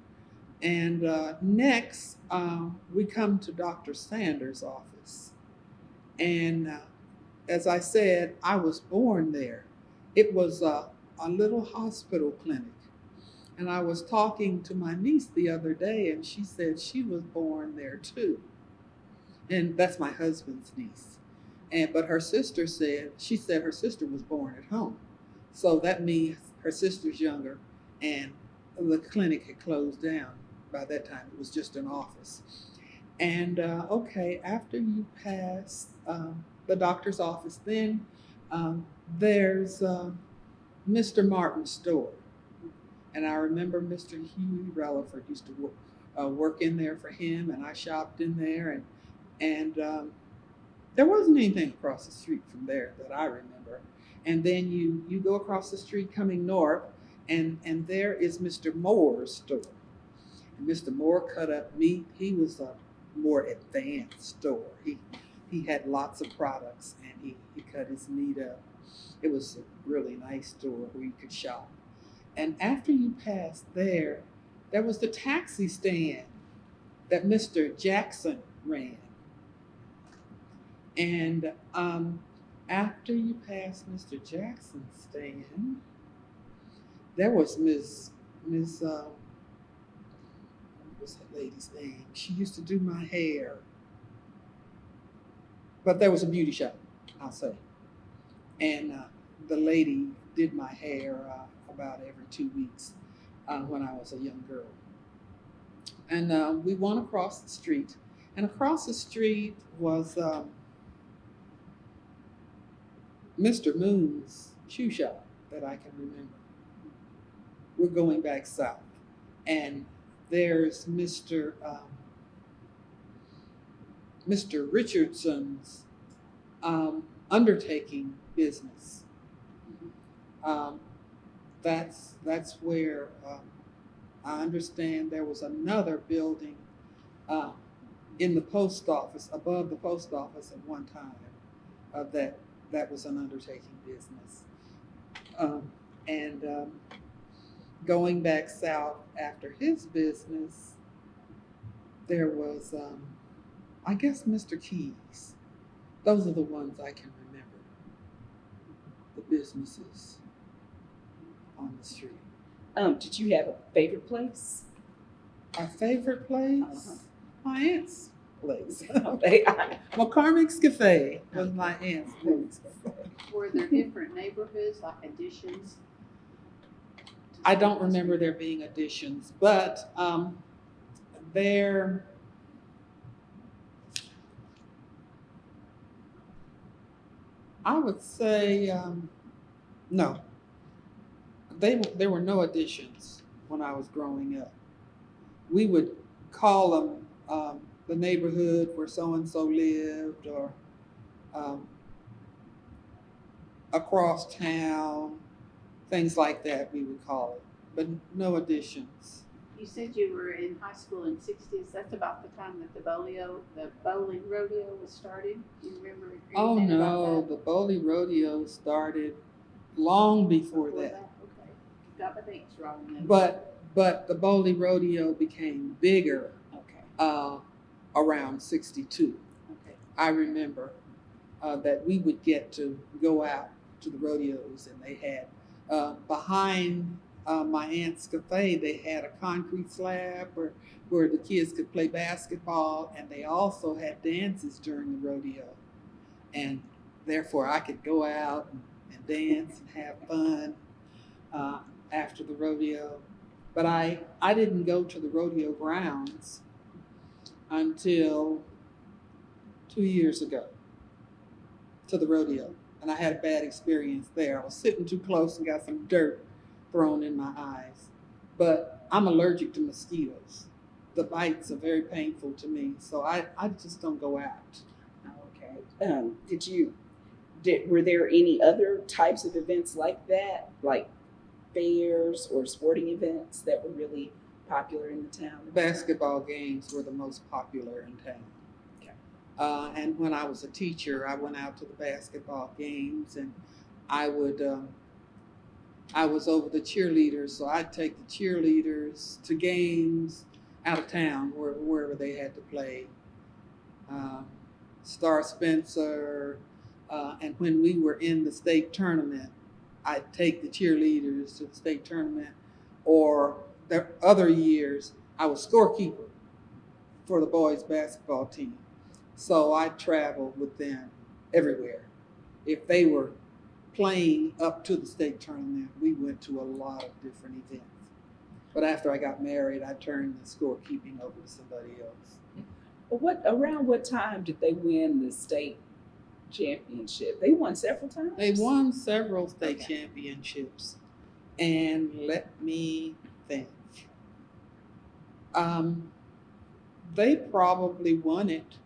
And next, we come to Dr. Sanders' office. And as I said, I was born there. It was a little hospital clinic. And I was talking to my niece the other day, and she said she was born there too. And that's my husband's niece. But her sister said her sister was born at home. So that means her sister's younger, and the clinic had closed down. By that time, it was just an office. And okay, after you pass the doctor's office, then there's Mr. Martin's store. And I remember Mr. Huey Relaford used to work in there for him, and I shopped in there, and there wasn't anything across the street from there that I remember. And then you go across the street coming north, and there is Mr. Moore's store. And Mr. Moore cut up meat. He was a more advanced store. He had lots of products, and he cut his meat up. It was a really nice store where you could shop. And after you passed there was the taxi stand that Mr. Jackson ran. And after you passed Mr. Jackson's stand, there was Miss what was that lady's name? She used to do my hair. But there was a beauty shop, I'll say. And the lady did my hair about every 2 weeks when I was a young girl. And we went across the street. And across the street was Mr. Moon's shoe shop that I can remember. We're going back south. And there's Mr. Richardson's undertaking business. That's where I understand there was another building in the post office, above the post office at one time, that was an undertaking business. And going back south after his business, there was, I guess, Mr. Keys. Those are the ones I can remember, the businesses on the street. Did you have a favorite place? Our favorite place? My aunt's place. Okay. McCormick's Cafe was my aunt's place. Were there different neighborhoods, like additions? I don't remember there being additions, but there, I would say, no. There were no additions when I was growing up. We would call them the neighborhood where so-and-so lived, or across town, things like that we would call it, but no additions. You said you were in high school in the 60s. That's about the time that the Bowley rodeo was started. Do you remember Oh anything no, about the Bowley rodeo started long before Before that. Okay. Got my dates wrong then. But the Boley rodeo became bigger Okay. around 62. Okay. I remember that we would get to go out to the rodeos, and they had behind my aunt's cafe, they had a concrete slab where the kids could play basketball, and they also had dances during the rodeo. And therefore, I could go out and dance and have fun after the rodeo. But I didn't go to the rodeo grounds until 2 years ago, to the rodeo. And I had a bad experience there. I was sitting too close and got some dirt thrown in my eyes. But I'm allergic to mosquitoes. The bites are very painful to me, so I just don't go out. Okay. Were there any other types of events like that, like fairs or sporting events that were really popular in the town? Basketball games were the most popular in town. Okay. And when I was a teacher, I went out to the basketball games, and I was over the cheerleaders, so I'd take the cheerleaders to games out of town, wherever they had to play. Star Spencer, and when we were in the state tournament, I'd take the cheerleaders to the state tournament, or the other years, I was scorekeeper for the boys basketball team. So I traveled with them everywhere. If they were playing up to the state tournament, we went to a lot of different events. But after I got married, I turned the scorekeeping over to somebody else. Around what time did they win the state championship? They won several times? They won several state Okay. championships. And let me think. They probably won it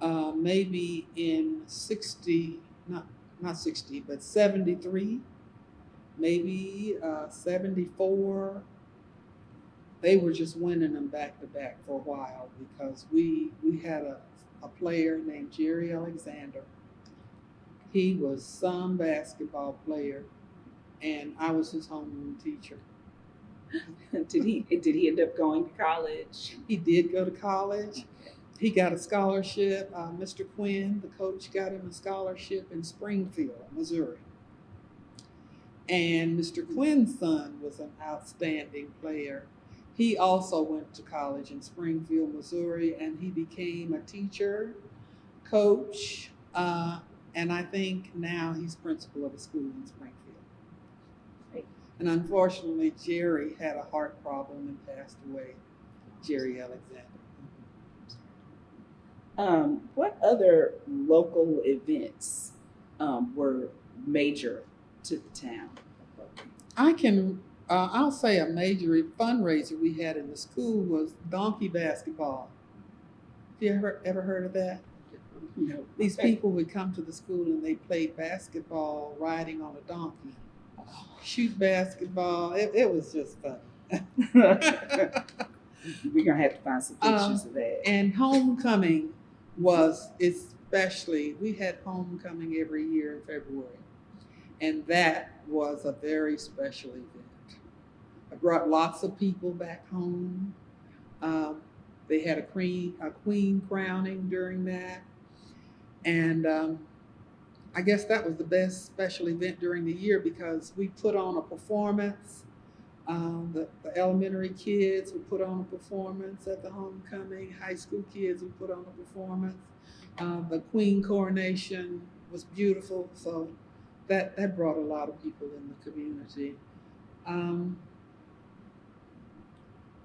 maybe in 60, not 60, but 73, maybe 74. They were just winning them back to back for a while, because we had a player named Jerry Alexander. He was some basketball player, and I was his homeroom teacher. Did he end up going to college? He did go to college. He got a scholarship. Mr. Quinn, the coach, got him a scholarship in Springfield, Missouri. And Mr. Quinn's son was an outstanding player. He also went to college in Springfield, Missouri, and he became a teacher, coach, and I think now he's principal of a school in Springfield. Great. And unfortunately, Jerry had a heart problem and passed away, Jerry Alexander. What other local events were major to the town? I'll say a major fundraiser we had in the school was donkey basketball. Have you ever heard of that? No. These people would come to the school and they played basketball riding on a donkey, shoot basketball. It was just fun. We're gonna have to find some pictures of that. And homecoming was especially, we had homecoming every year in February. And that was a very special event. I brought lots of people back home. They had a queen crowning during that. And I guess that was the best special event during the year, because we put on a performance. The elementary kids would put on a performance at the homecoming. High school kids would put on a performance. The queen coronation was beautiful. So that brought a lot of people in the community.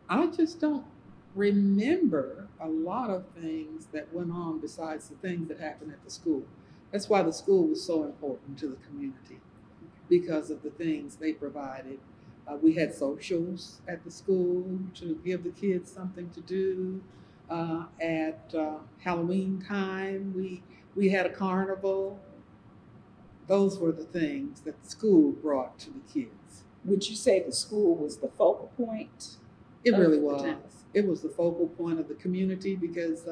I just don't remember a lot of things that went on besides the things that happened at the school. That's why the school was so important to the community, because of the things they provided. We had socials at the school to give the kids something to do. At Halloween time, we had a carnival. Those were the things that the school brought to the kids. Would you say the school was the focal point? It really of the was. town? It was the focal point of the community, because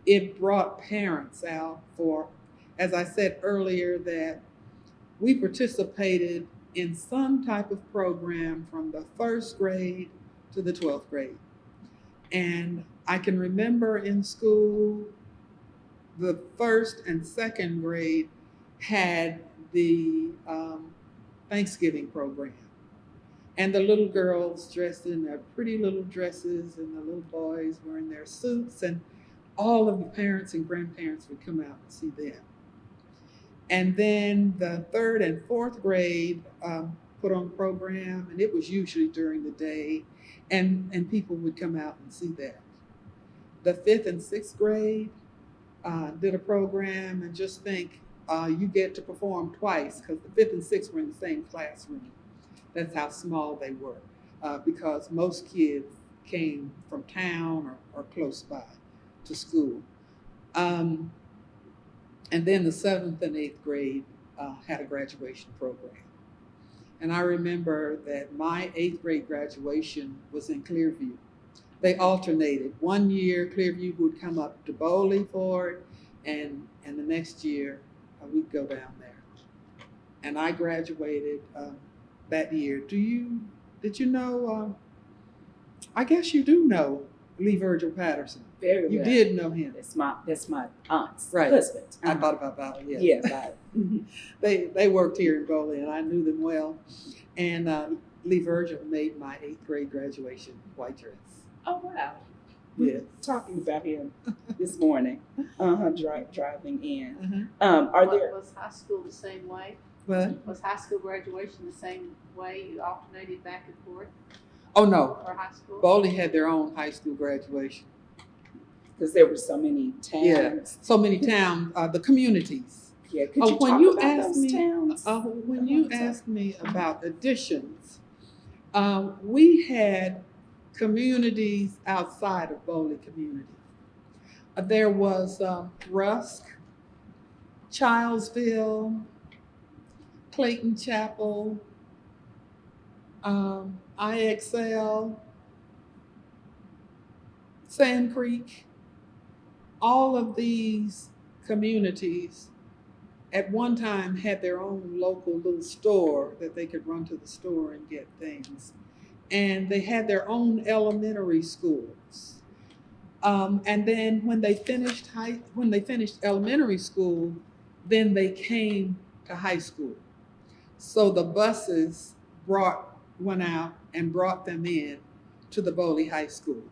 it brought parents out for, as I said earlier, that we participated in some type of program from the 1st grade to the 12th grade. And I can remember in school, the 1st and 2nd grade had the Thanksgiving program. And the little girls dressed in their pretty little dresses, and the little boys were in their suits, and all of the parents and grandparents would come out and see them. And then the 3rd and 4th grade put on a program, and it was usually during the day, and people would come out and see that. The 5th and 6th grade did a program, and just think, you get to perform twice, because the 5th and 6th were in the same classroom. That's how small they were, because most kids came from town or close by to school. And then the 7th and 8th grade had a graduation program. And I remember that my 8th grade graduation was in Clearview. They alternated. One year, Clearview would come up to Bowley for it, and the next year, we'd go down there. And I graduated that year. Did you know, I guess you do know Lee Virgil Patterson. Very well. You did know him. That's my aunt's Right. husband. I thought about Bowley, yes. Yeah, about it. They worked here in Boley, and I knew them well. And Lee Virgil made my 8th grade graduation white dress. Oh, wow. We Yes. were talking about him this morning, driving in. Was high school the same way? What? Was high school graduation the same way? You alternated back and forth Oh, no. for high school? Boley had their own high school graduation. Because there were so many towns. Yeah. So many towns, the communities. Yeah, could you when talk you about asked those me, towns? When you asked me about additions, we had communities outside of Bowley community. There was Rusk, Childsville, Clayton Chapel, IXL, Sand Creek. All of these communities at one time had their own local little store that they could run to the store and get things. And they had their own elementary schools. And then when they finished elementary school, then they came to high school. So the buses went out and brought them in to the Bowley High School.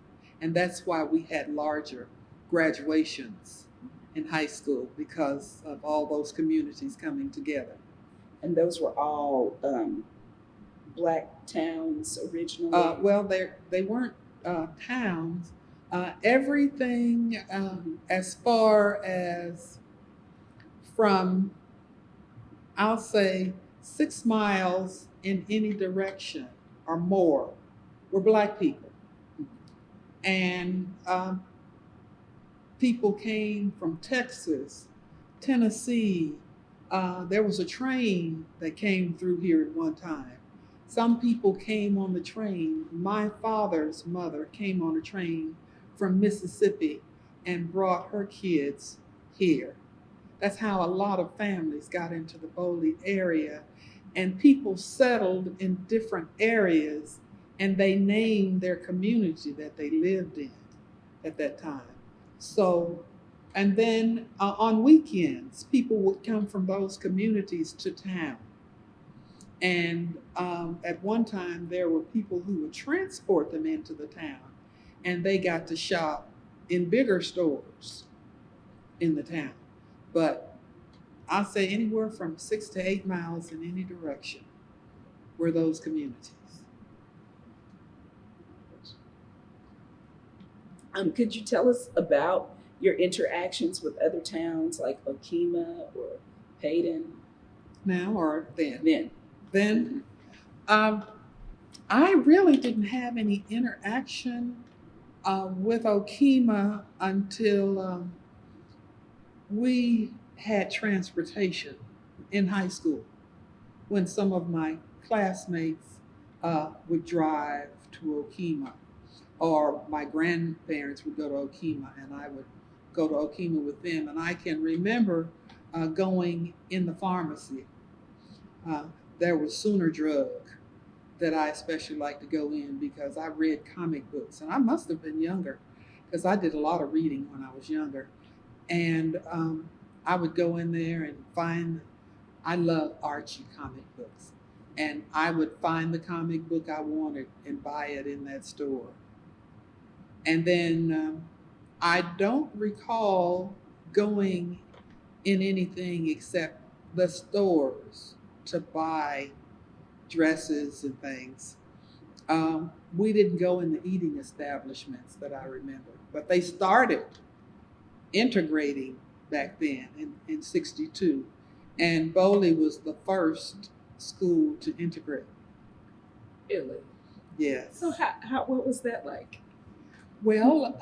And that's why we had larger graduations in high school, because of all those communities coming together. And those were all Black towns originally? Well, they weren't towns. Everything as far as from, I'll say, 6 miles in any direction or more were Black people. And people came from Texas, Tennessee. There was a train that came through here at one time. Some people came on the train. My father's mother came on a train from Mississippi and brought her kids here. That's how a lot of families got into the Bowley area. And people settled in different areas, and they named their community that they lived in at that time. So, and then on weekends, people would come from those communities to town. And at one time, there were people who would transport them into the town, and they got to shop in bigger stores in the town. But I'll say anywhere from 6 to 8 miles in any direction were those communities. Could you tell us about your interactions with other towns like Okemah or Hayden? Now or then? Then. I really didn't have any interaction with Okemah until we had transportation in high school, when some of my classmates would drive to Okemah, or my grandparents would go to Okemah and I would go to Okemah with them. And I can remember going in the pharmacy There was Sooner Drug that I especially like to go in because I read comic books, and I must have been younger because I did a lot of reading when I was younger. And I would go in there and find, I love Archie comic books, and I would find the comic book I wanted and buy it in that store. And then I don't recall going in anything except the stores to buy dresses and things. We didn't go in the eating establishments that I remember, but they started integrating back then in 62. And Bowley was the first school to integrate. Really? Yes. So what was that like? Well,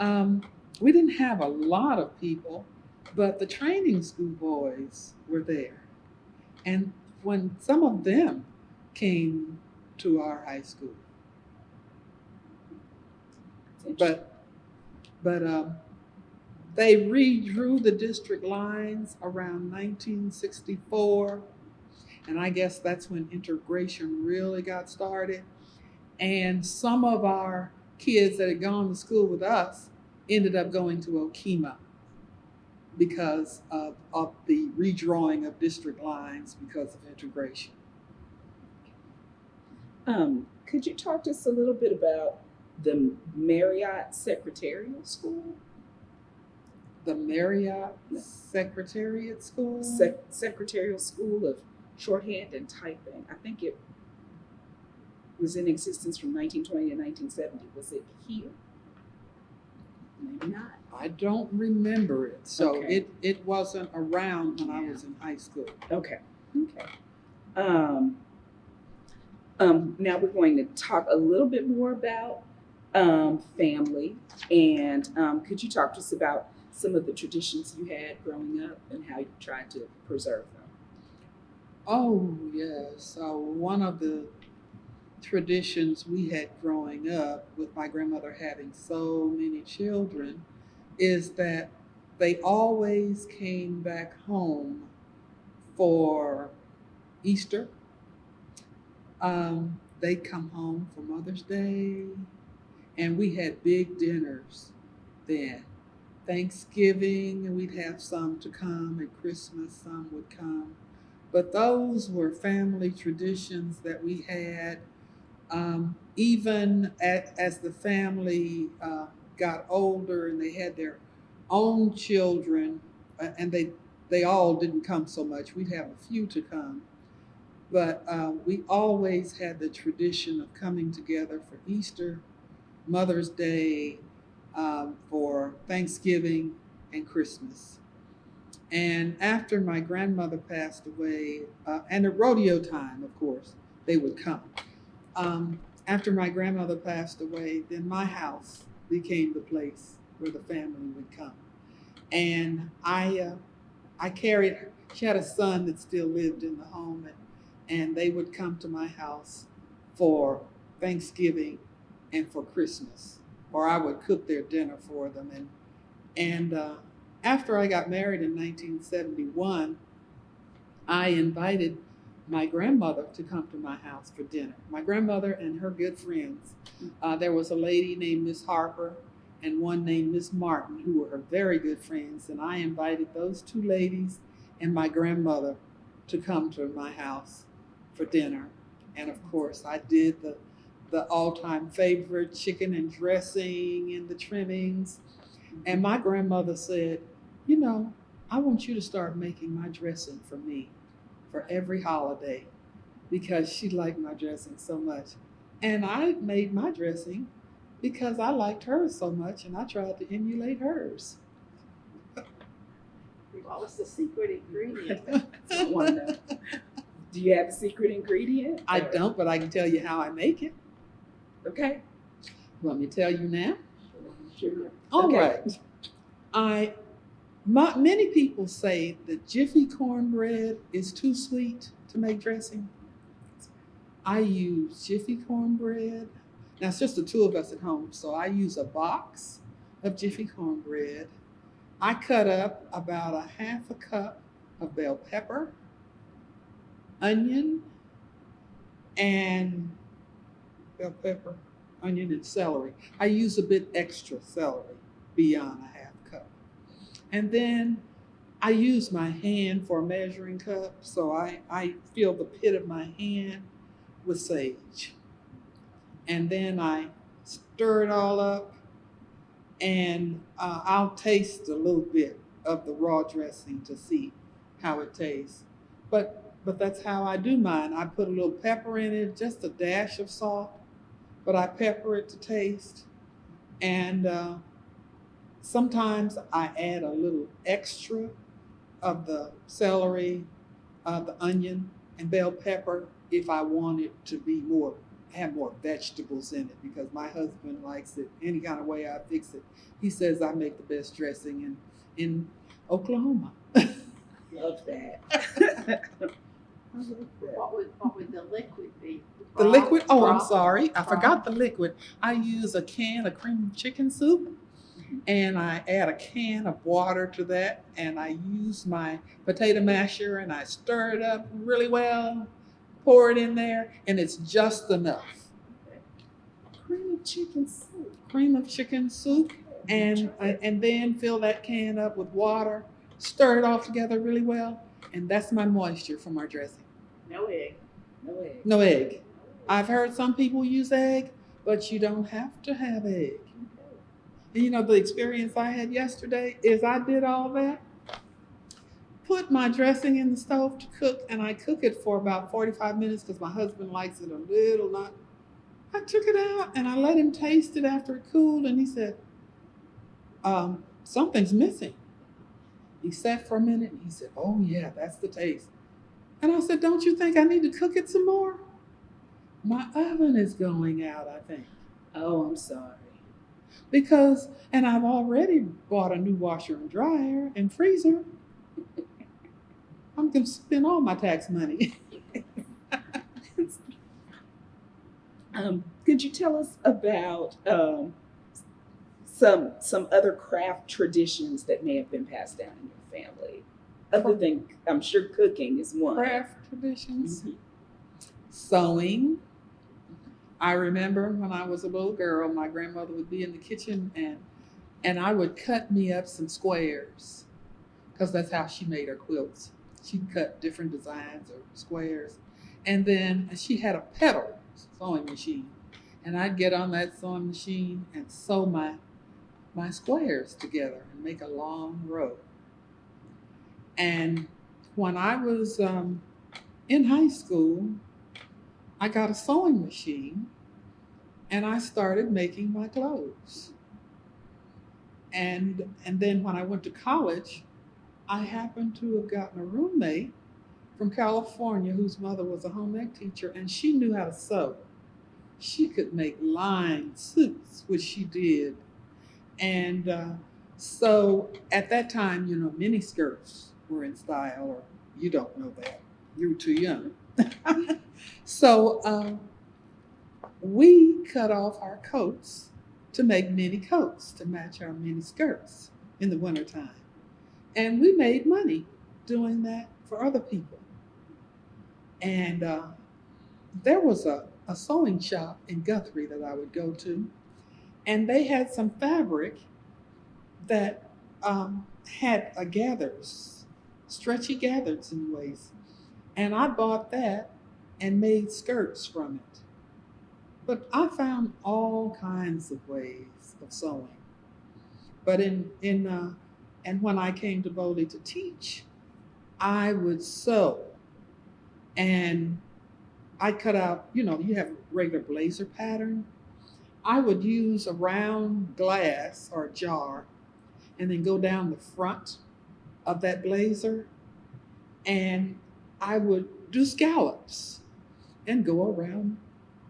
we didn't have a lot of people, but the training school boys were there. And when some of them came to our high school, but they redrew the district lines around 1964, and I guess that's when integration really got started. And some of our kids that had gone to school with us ended up going to Okemah because of the redrawing of district lines because of integration. Could you talk to us a little bit about the Marriott Secretarial School? The Marriott Secretariat School? Secretarial School of Shorthand and Typing. I think it was in existence from 1920 to 1970. Was it here? Maybe not. I don't remember it. So Okay. it wasn't around when I was in high school. Okay. Now we're going to talk a little bit more about family. And could you talk to us about some of the traditions you had growing up and how you tried to preserve them? Oh, yes. So one of the traditions we had growing up with my grandmother having so many children is that they always came back home for Easter. They'd come home for Mother's Day, and we had big dinners then. Thanksgiving, and we'd have some to come, and Christmas, some would come. But those were family traditions that we had. Even as the family got older and they had their own children, and they all didn't come so much. We'd have a few to come. But we always had the tradition of coming together for Easter, Mother's Day, for Thanksgiving and Christmas. And after my grandmother passed away, and at rodeo time, of course, they would come. After my grandmother passed away, then my house became the place where the family would come. And I carried her. She had a son that still lived in the home, and they would come to my house for Thanksgiving and for Christmas, or I would cook their dinner for them. And after I got married in 1971, I invited my grandmother to come to my house for dinner. My grandmother and her good friends. There was a lady named Miss Harper and one named Miss Martin, who were her very good friends. And I invited those two ladies and my grandmother to come to my house for dinner. And of course, I did the all-time favorite chicken and dressing and the trimmings. And my grandmother said, you know, I want you to start making my dressing for me for every holiday, because she liked my dressing so much. And I made my dressing because I liked hers so much, and I tried to emulate hers. What was the secret ingredient? I want to know. Do you have a secret ingredient? I don't, but I can tell you how I make it. Okay. Want me to tell you now? Sure. All Okay. right. Many people say that Jiffy Cornbread is too sweet to make dressing. I use Jiffy Cornbread. Now, it's just the two of us at home, so I use a box of Jiffy Cornbread. I cut up about a half a cup of bell pepper, onion and bell pepper, onion and celery. I use a bit extra celery beyond a half cup. And then I use my hand for a measuring cup, so I fill the pit of my hand with sage. And then I stir it all up, and I'll taste a little bit of the raw dressing to see how it tastes. But that's how I do mine. I put a little pepper in it, just a dash of salt, but I pepper it to taste. And sometimes I add a little extra of the celery, the onion, and bell pepper if I want it to be more, have more vegetables in it, because my husband likes it any kind of way I fix it. He says I make the best dressing in Oklahoma. Love that. I love that. What would the liquid be? The liquid, oh, I'm Broth? sorry, I Broth? forgot the liquid. I use a can of cream chicken soup, and I add a can of water to that, and I use my potato masher and I stir it up really well, pour it in there, and it's just enough. Cream of chicken soup. Cream of chicken soup, and then fill that can up with water, stir it all together really well, and that's my moisture from our dressing. No egg. No egg. No egg. I've heard some people use egg, but you don't have to have egg. And you know, the experience I had yesterday is I did all that, put my dressing in the stove to cook, and I cook it for about 45 minutes because my husband likes it a little not. I took it out and I let him taste it after it cooled, and he said, something's missing. He sat for a minute and he said, oh yeah, that's the taste. And I said, don't you think I need to cook it some more? My oven is going out, I think. Oh, I'm sorry. Because, and I've already bought a new washer and dryer and freezer. I'm going to spend all my tax money. Could you tell us about some other craft traditions that may have been passed down in your family? Other than, I'm sure cooking is one. Craft traditions. Mhm. Sewing. I remember when I was a little girl, my grandmother would be in the kitchen and I would cut me up some squares, because that's how she made her quilts. She'd cut different designs or squares. And then she had a pedal sewing machine. And I'd get on that sewing machine and sew my squares together and make a long row. And when I was in high school, I got a sewing machine and I started making my clothes. And then when I went to college, I happened to have gotten a roommate from California whose mother was a home ec teacher, and she knew how to sew. She could make lined suits, which she did. And so at that time, you know, mini skirts were in style, or you don't know that. You were too young. So we cut off our coats to make mini coats to match our mini skirts in the wintertime. And we made money doing that for other people. And there was a sewing shop in Guthrie that I would go to, and they had some fabric that had a gathers, stretchy gathers in waist. And I bought that and made skirts from it. But I found all kinds of ways of sewing. But and when I came to Bowley to teach, I would sew. And I cut out, you know, you have a regular blazer pattern. I would use a round glass or a jar and then go down the front of that blazer, and I would do scallops and go around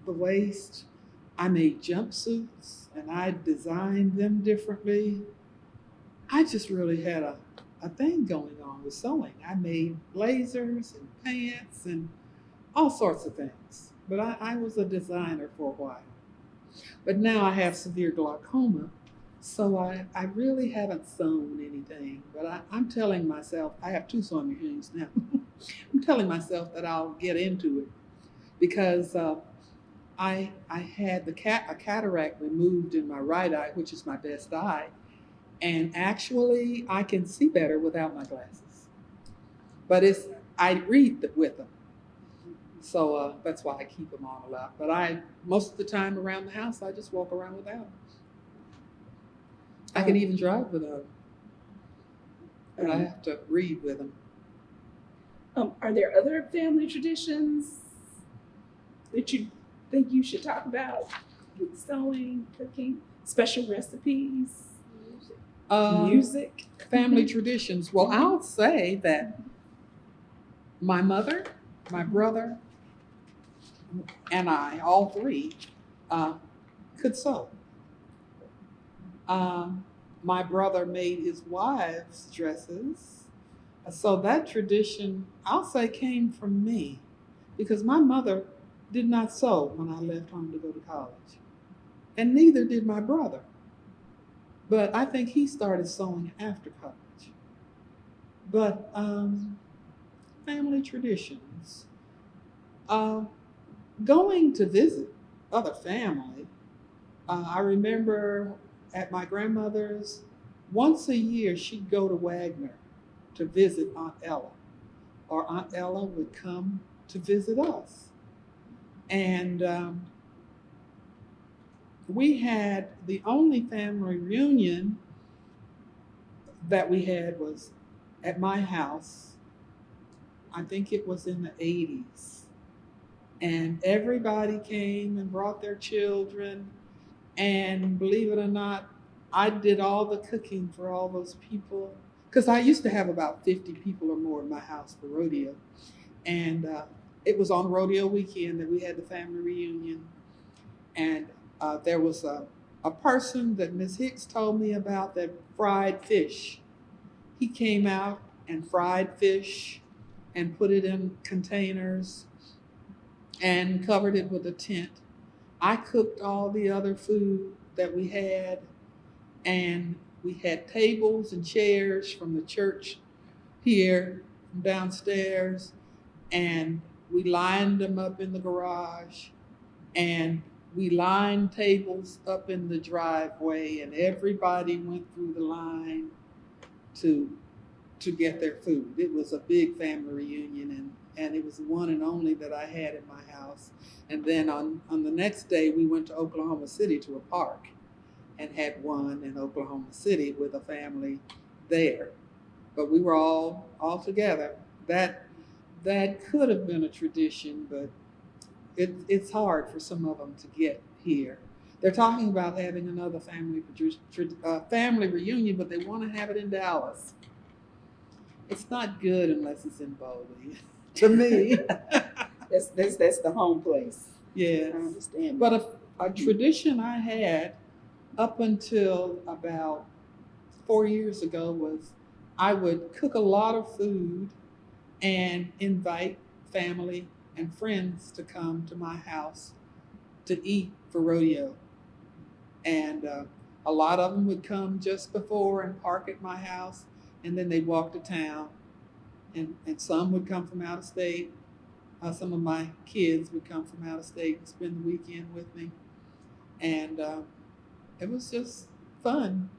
the waist. I made jumpsuits and I designed them differently. I just really had a thing going on with sewing. I made blazers and pants and all sorts of things. But I was a designer for a while. But now I have severe glaucoma, so I really haven't sewn anything. But I'm telling myself, I have 2 sewing machines now. I'm telling myself that I'll get into it because I had a cataract removed in my right eye, which is my best eye, and actually I can see better without my glasses. But I read with them, so that's why I keep them on a lot. But most of the time around the house, I just walk around without them. I can even drive without them, but I have to read with them. Are there other family traditions that you think you should talk about with sewing, cooking, special recipes, music? Family traditions. Well, I'll say that my mother, my brother, and I, all three, could sew. My brother made his wives dresses. So that tradition, I'll say, came from me because my mother did not sew when I left home to go to college. And neither did my brother. But I think he started sewing after college. But family traditions. Going to visit other family. I remember at my grandmother's, once a year she'd go to Wagner to visit Aunt Ella, or Aunt Ella would come to visit us. And we had the only family reunion that we had was at my house. I think it was in the 80s. And everybody came and brought their children. And believe it or not, I did all the cooking for all those people. Because I used to have about 50 people or more in my house for rodeo. And it was on rodeo weekend that we had the family reunion. And there was a person that Miss Hicks told me about that fried fish. He came out and fried fish and put it in containers and covered it with a tent. I cooked all the other food that we had, and we had tables and chairs from the church here, from downstairs, and we lined them up in the garage, and we lined tables up in the driveway, and everybody went through the line to get their food. It was a big family reunion, and it was the one and only that I had in my house. And then on the next day, we went to Oklahoma City to a park and had one in Oklahoma City with a family there. But we were all together. That could have been a tradition, but it's hard for some of them to get here. They're talking about having another family reunion, but they want to have it in Dallas. It's not good unless it's in Bowley, to me. That's the home place. Yes. I understand. But a tradition I had up until about 4 years ago was I would cook a lot of food and invite family and friends to come to my house to eat for rodeo. And a lot of them would come just before and park at my house, and then they'd walk to town. And some would come from out of state. Some of my kids would come from out of state and spend the weekend with me. And it was just fun.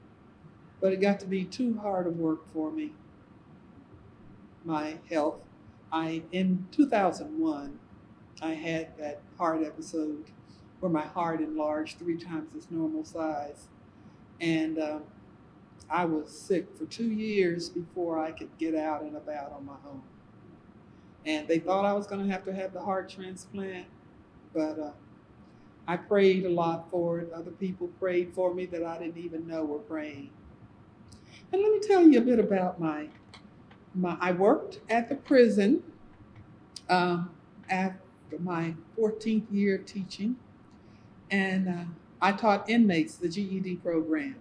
But it got to be too hard of work for me. My health. In 2001, I had that heart episode where my heart enlarged 3 times its normal size. And I was sick for 2 years before I could get out and about on my own. And they thought I was going to have the heart transplant, but I prayed a lot for it. Other people prayed for me that I didn't even know were praying. And let me tell you a bit about I worked at the prison after my 14th year teaching, and I taught inmates the GED program.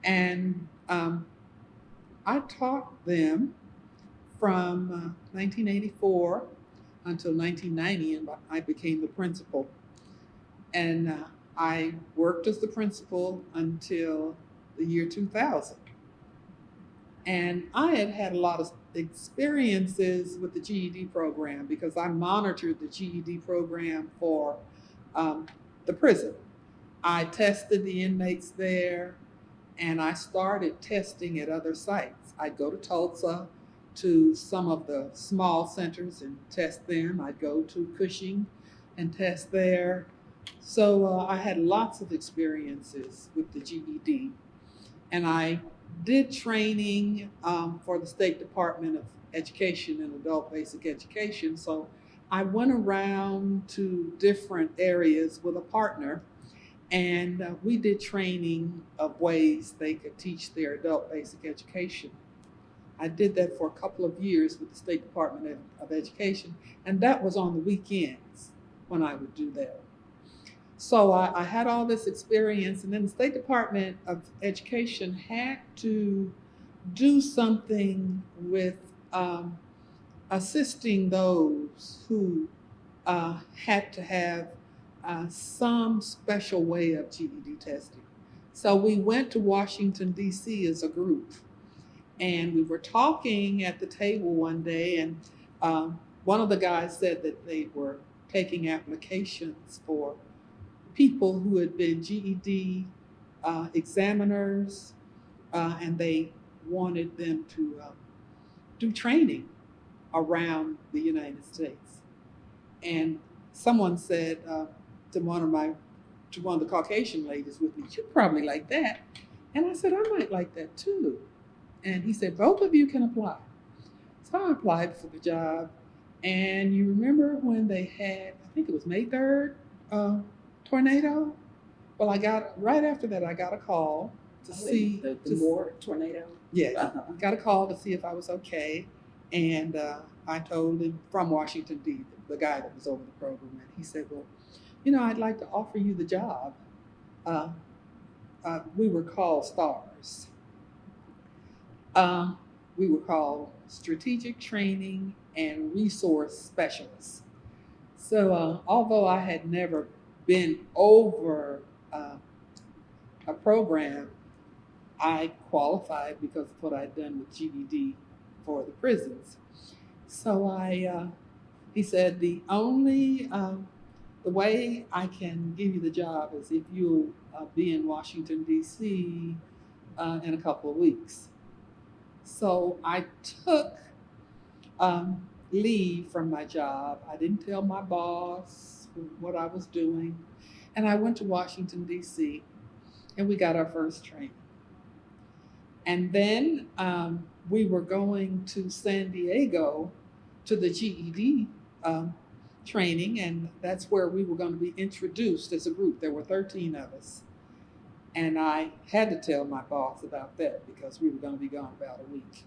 And I taught them from 1984 until 1990, and I became the principal. And I worked as the principal until the year 2000. And I had had a lot of experiences with the GED program because I monitored the GED program for the prison. I tested the inmates there, and I started testing at other sites. I'd go to Tulsa to some of the small centers and test them. I'd go to Cushing and test there. So I had lots of experiences with the GED. And I did training for the State Department of Education and Adult Basic Education. So I went around to different areas with a partner, and we did training of ways they could teach their adult basic education. I did that for a couple of years with the State Department of Education, and that was on the weekends when I would do that. So I had all this experience, and then the State Department of Education had to do something with assisting those who had to have some special way of GED testing. So we went to Washington, D.C. as a group, and we were talking at the table one day, and one of the guys said that they were taking applications for people who had been GED examiners, and they wanted them to do training around the United States. And someone said to one of the Caucasian ladies with me, "You'd probably like that." And I said, "I might like that too." And he said, "Both of you can apply." So I applied for the job. And you remember when they had, I think it was May 3rd, tornado? Well, right after that, I got a call to see. The Moore tornado? Yes, got a call to see if I was okay. And I told him from Washington, D.C., the guy that was over the program, and he said, "Well, I'd like to offer you the job." We were called STARS. We were called Strategic Training and Resource Specialists. So although I had never been over a program, I qualified because of what I'd done with GED for the prisons. So he said, the way I can give you the job is if you'll be in Washington, D.C. In a couple of weeks. So I took leave from my job. I didn't tell my boss what I was doing. And I went to Washington, D.C., and we got our first training. And then we were going to San Diego to the GED training, and that's where we were going to be introduced as a group. There were 13 of us. And I had to tell my boss about that because we were going to be gone about a week.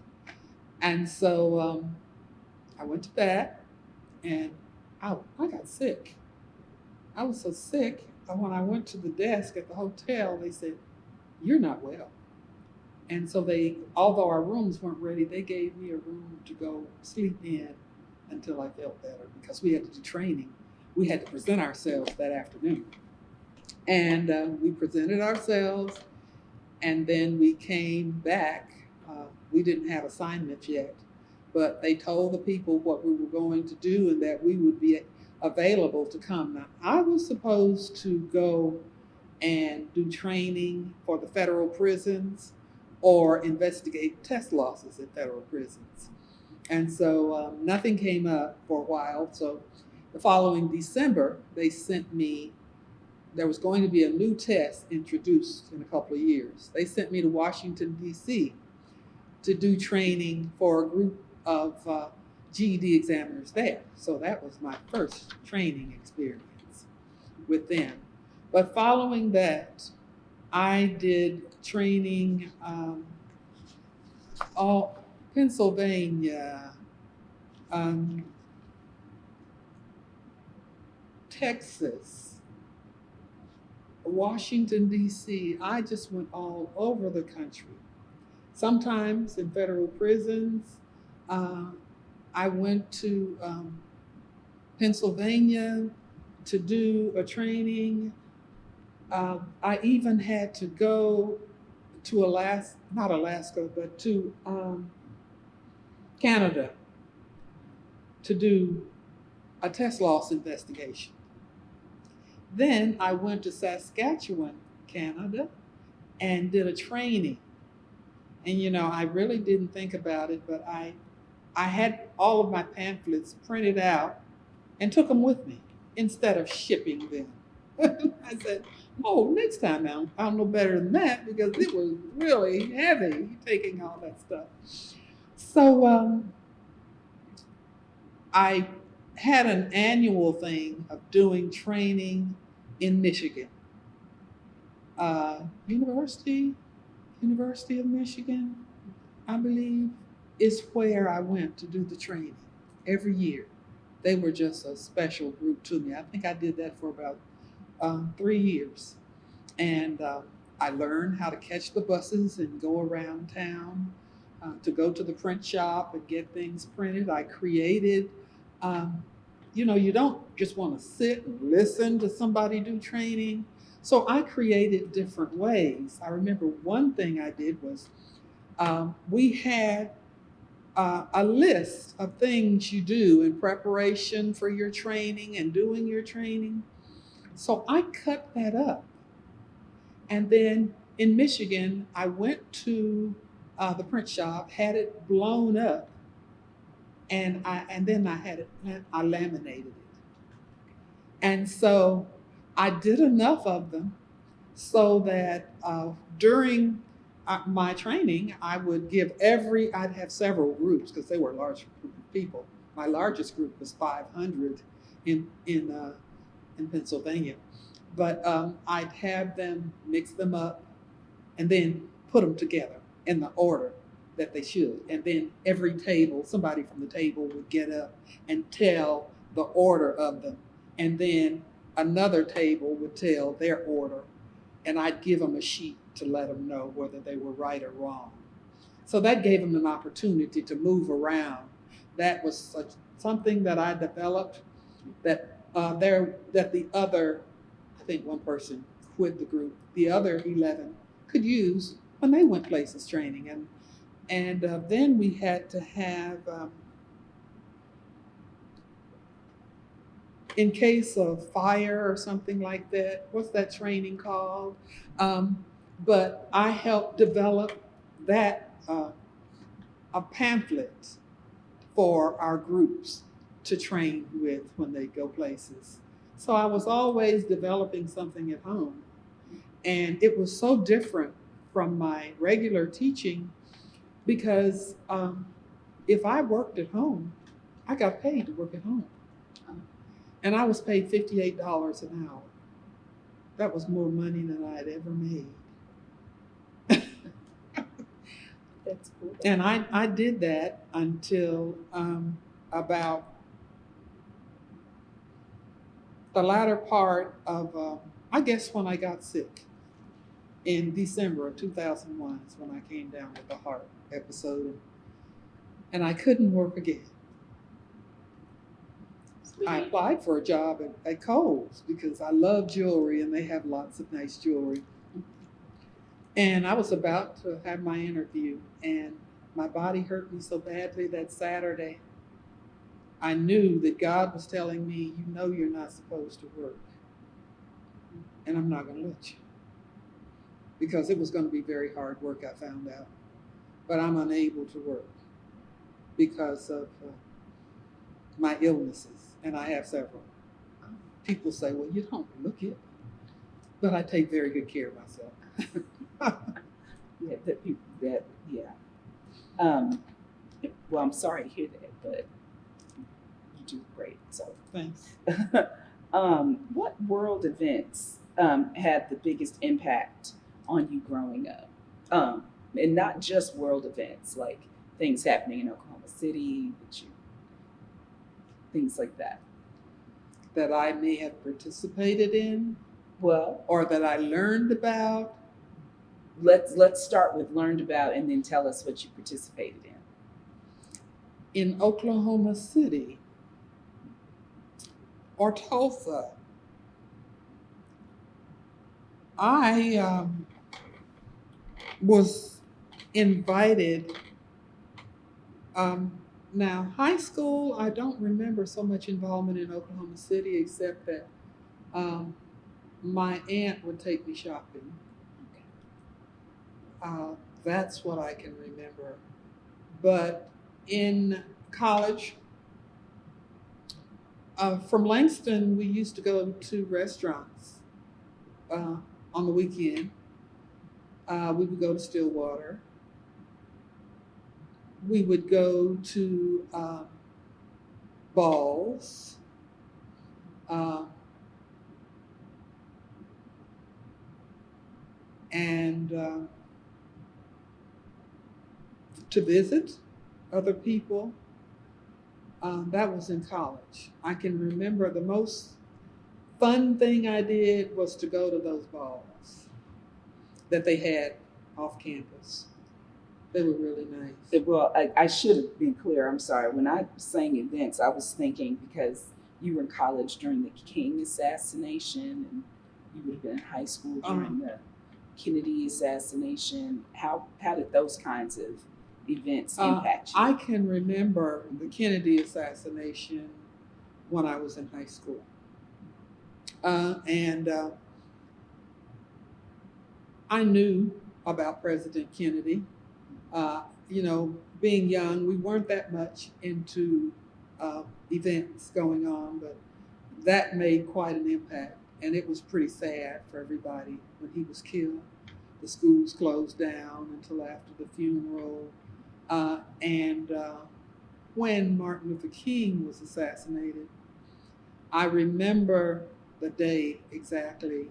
And so I went to that, and I got sick. I was so sick, and when I went to the desk at the hotel, they said, "You're not well." And so although our rooms weren't ready, they gave me a room to go sleep in until I felt better, because we had to do training. We had to present ourselves that afternoon. And we presented ourselves, and then we came back. We didn't have assignments yet, but they told the people what we were going to do and that we would be available to come. Now, I was supposed to go and do training for the federal prisons or investigate test losses at federal prisons. And so nothing came up for a while. So the following December, they sent me, there was going to be a new test introduced in a couple of years. They sent me to Washington, D.C. to do training for a group of GED examiners there. So that was my first training experience with them. But following that, I did training all Pennsylvania, Texas, Washington, D.C. I just went all over the country. Sometimes in federal prisons. I went to Pennsylvania to do a training. I even had to go to not Alaska, but to Canada to do a test loss investigation. Then I went to Saskatchewan, Canada, and did a training. And I really didn't think about it, but I had all of my pamphlets printed out and took them with me instead of shipping them. I said, oh, next time I'll know better than that, because it was really heavy taking all that stuff. So I had an annual thing of doing training in Michigan. University of Michigan, I believe, is where I went to do the training every year. They were just a special group to me. I think I did that for about 3 years. And I learned how to catch the buses and go around town to go to the print shop and get things printed. I created, you don't just want to sit and listen to somebody do training. So I created different ways. I remember one thing I did was we had a list of things you do in preparation for your training and doing your training. So I cut that up. And then in Michigan, I went to the print shop, had it blown up, and then I laminated it. And so I did enough of them so that during my training, I'd have several groups, because they were a large group of people. My largest group was 500 in Pennsylvania. But I'd have them mix them up and then put them together in the order that they should. And then every table, somebody from the table would get up and tell the order of them. And then another table would tell their order. And I'd give them a sheet to let them know whether they were right or wrong. So that gave them an opportunity to move around. That was something that I developed that the other, I think one person quit the group, the other 11 could use when they went places training. And then we had to have, in case of fire or something like that, what's that training called? But I helped develop that, a pamphlet for our groups to train with when they go places. So I was always developing something at home. And it was so different from my regular teaching, because if I worked at home, I got paid to work at home. And I was paid $58 an hour. That was more money than I'd ever made. That's cool. And I did that until about the latter part of, I guess when I got sick in December of 2001 is when I came down with a heart episode, and I couldn't work again. I applied for a job at Kohl's because I love jewelry and they have lots of nice jewelry. And I was about to have my interview, and my body hurt me so badly that Saturday. I knew that God was telling me, you're not supposed to work. And I'm not going to let you. Because it was going to be very hard work, I found out. But I'm unable to work because of my illnesses. And I have several. People say, well, you don't look it. But I take very good care of myself. Well, I'm sorry to hear that, but you do great. So Thanks. What world events had the biggest impact on you growing up? And not just world events, like things happening in Oklahoma City, things like that. That I may have participated in? Well, or that I learned about? Let's start with learned about and then tell us what you participated in. In Oklahoma City or Tulsa, was invited. Now, high school, I don't remember so much involvement in Oklahoma City, except that um, my aunt would take me shopping. That's what I can remember. But in college, from Langston, we used to go to restaurants on the weekend. We would go to Stillwater. We would go to balls. Uh, and to visit other people. That was in college. I can remember the most fun thing I did was to go to those balls that they had off campus. They were really nice. Well, I should have been clear. I'm sorry. When I was saying events, I was thinking because you were in college during the King assassination, and you would have been in high school during the Kennedy assassination. How did those kinds of events impact you? I can remember the Kennedy assassination when I was in high school. And I knew about President Kennedy. Being young, we weren't that much into events going on, but that made quite an impact. And it was pretty sad for everybody when he was killed. The schools closed down until after the funeral. And when Martin Luther King was assassinated, I remember the day exactly.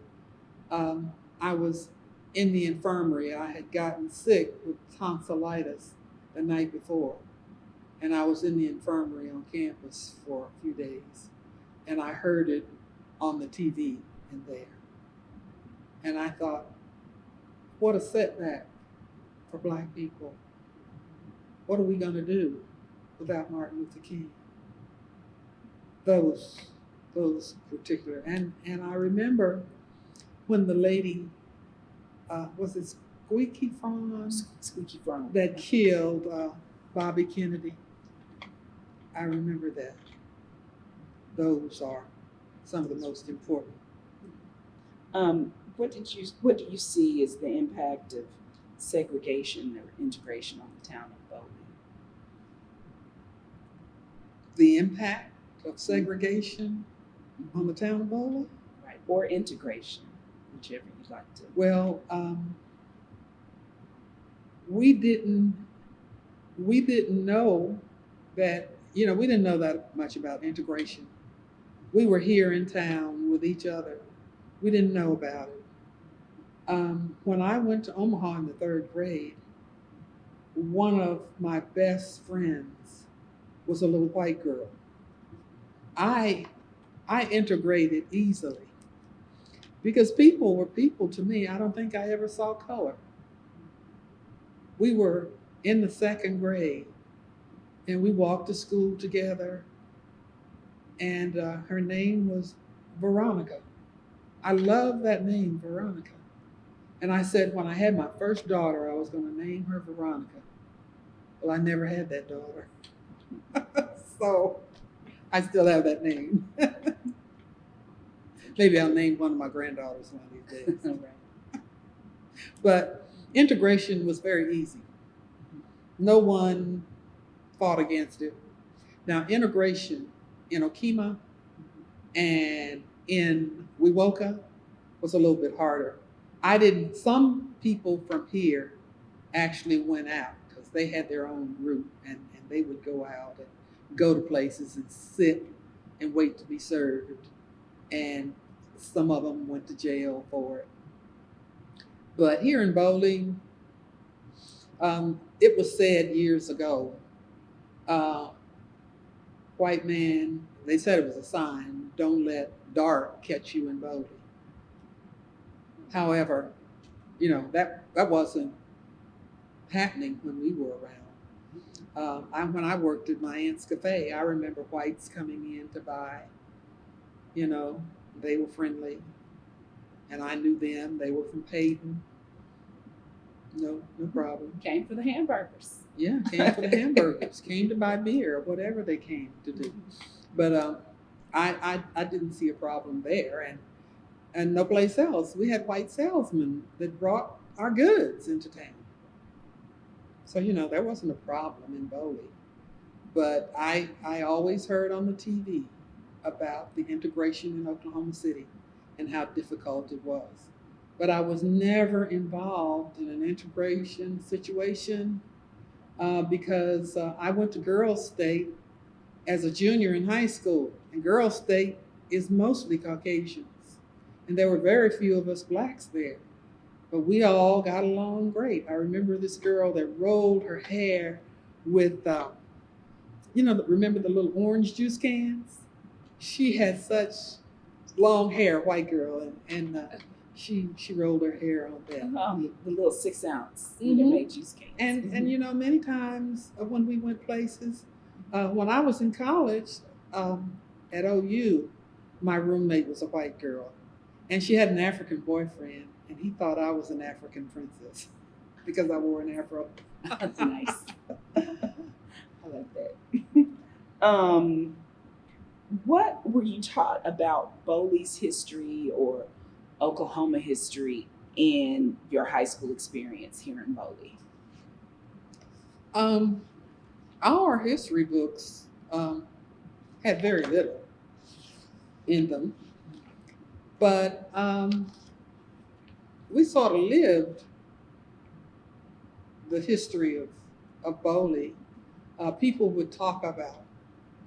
I was in the infirmary. I had gotten sick with tonsillitis the night before, and I was in the infirmary on campus for a few days, and I heard it on the TV in there. And I thought, what a setback for Black people. What are we going to do without Martin Luther King? Those particular, and I remember when the lady, was it Squeaky Fromm? That killed Bobby Kennedy. I remember that. Those are some of the most important. What do you see as the impact of segregation or integration on the town of Bowley? The impact of segregation on the town of Bowley? Right, or integration, whichever you'd like to. Well, we didn't know that, we didn't know that much about integration. We were here in town with each other. We didn't know about it. When I went to Omaha in the 3rd grade, one of my best friends was a little white girl. I integrated easily because people were people to me. I don't think I ever saw color. We were in the 2nd grade and we walked to school together, and her name was Veronica. I love that name, Veronica. And I said when I had my first daughter, I was going to name her Veronica. Well, I never had that daughter. So I still have that name. Maybe I'll name one of my granddaughters one of these days. Right. But integration was very easy. No one fought against it. Now, integration in Okemah and in Wewoka was a little bit harder. Some people from here actually went out because they had their own group, and they would go out and go to places and sit and wait to be served. And some of them went to jail for it. But here in Bowley, it was said years ago, white man, they said it was a sign, don't let dark catch you in Bowley. However, that wasn't happening when we were around. When I worked at my aunt's cafe, I remember whites coming in to buy. They were friendly, and I knew them. They were from Peyton. No, no problem. Came for the hamburgers. Yeah, came for the hamburgers, came to buy beer, or whatever they came to do. But I didn't see a problem there, and no place else. We had white salesmen that brought our goods into town. So, there wasn't a problem in Bowley. But I always heard on the TV about the integration in Oklahoma City and how difficult it was. But I was never involved in an integration situation because I went to Girls State as a junior in high school. And Girls State is mostly Caucasians. And there were very few of us blacks there. But we all got along great. I remember this girl that rolled her hair with, remember the little orange juice cans? She had such long hair, white girl, and she rolled her hair on that. The little 6 ounce Mhm. made juice cans. And many times when we went places, when I was in college at OU, my roommate was a white girl, and she had an African boyfriend, and he thought I was an African princess because I wore an afro. That's nice. I like that. What were you taught about Bowley's history or Oklahoma history in your high school experience here in Bowley? Our history books had very little in them, but we sort of lived the history of Bowley. People would talk about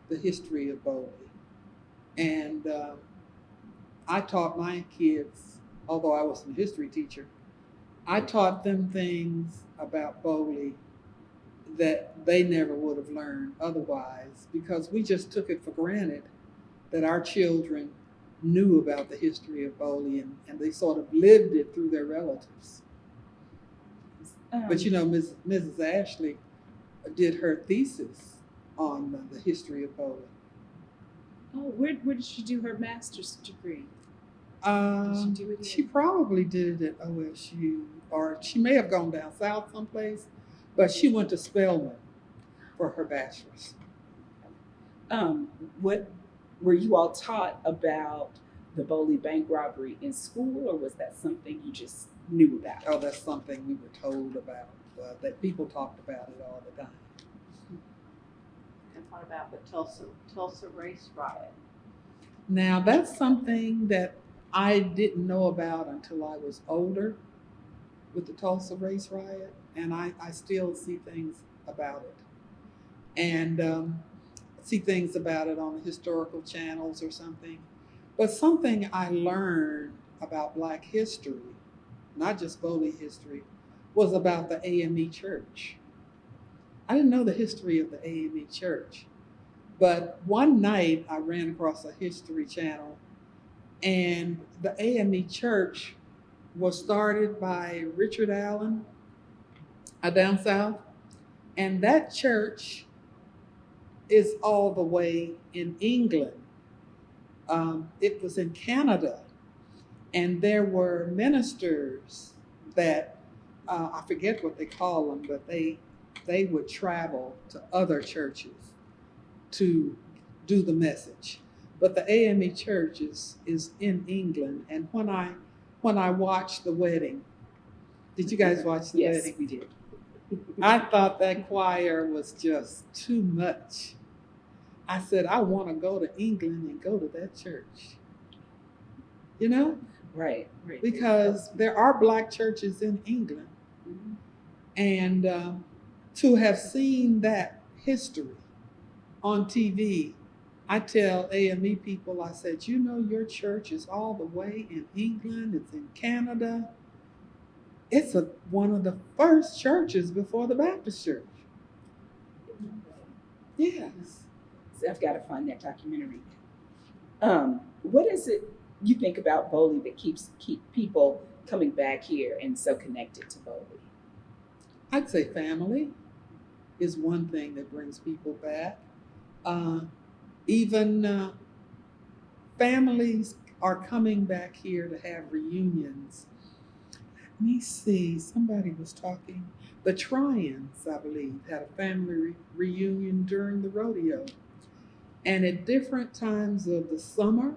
the history of Bowley. And I taught my kids, although I wasn't a history teacher, I taught them things about Bowley that they never would have learned otherwise, because we just took it for granted that our children knew about the history of Bowley, and they sort of lived it through their relatives. But Mrs. Ashley did her thesis on the history of Bowley. Oh, where did she do her master's degree? Did she do it She probably did it at OSU, or she may have gone down south someplace, but she went to Spelman for her bachelor's. What were you all taught about the Bowley bank robbery in school, or was that something you just knew about? Oh, that's something we were told about, that people talked about it all the time. And what about the Tulsa race riot? Now, that's something that I didn't know about until I was older with the Tulsa race riot, and I still see things about it. And see things about it on the historical channels or something. But something I learned about Black history, not just Bowley history, was about the AME Church. I didn't know the history of the AME Church, but one night I ran across a history channel, and the AME Church was started by Richard Allen down south, and that church is all the way in England. It was in Canada, and there were ministers that I forget what they call them, but they would travel to other churches to do the message. But the AME Church is in England, and when I watched the wedding, did you guys watch the wedding? Yes, we did. I thought that choir was just too much. I said, I want to go to England and go to that church. Right. Because there are Black churches in England. Mhm. And to have seen that history on TV, I tell AME people, I said, your church is all the way in England, it's in Canada. It's one of the first churches before the Baptist church. Yes. I've got to find that documentary. What is it you think about Bowley that keep people coming back here and so connected to Bowley? I'd say family is one thing that brings people back. Even families are coming back here to have reunions. Let me see, somebody was talking. The Tryons, I believe, had a family reunion during the rodeo. And at different times of the summer,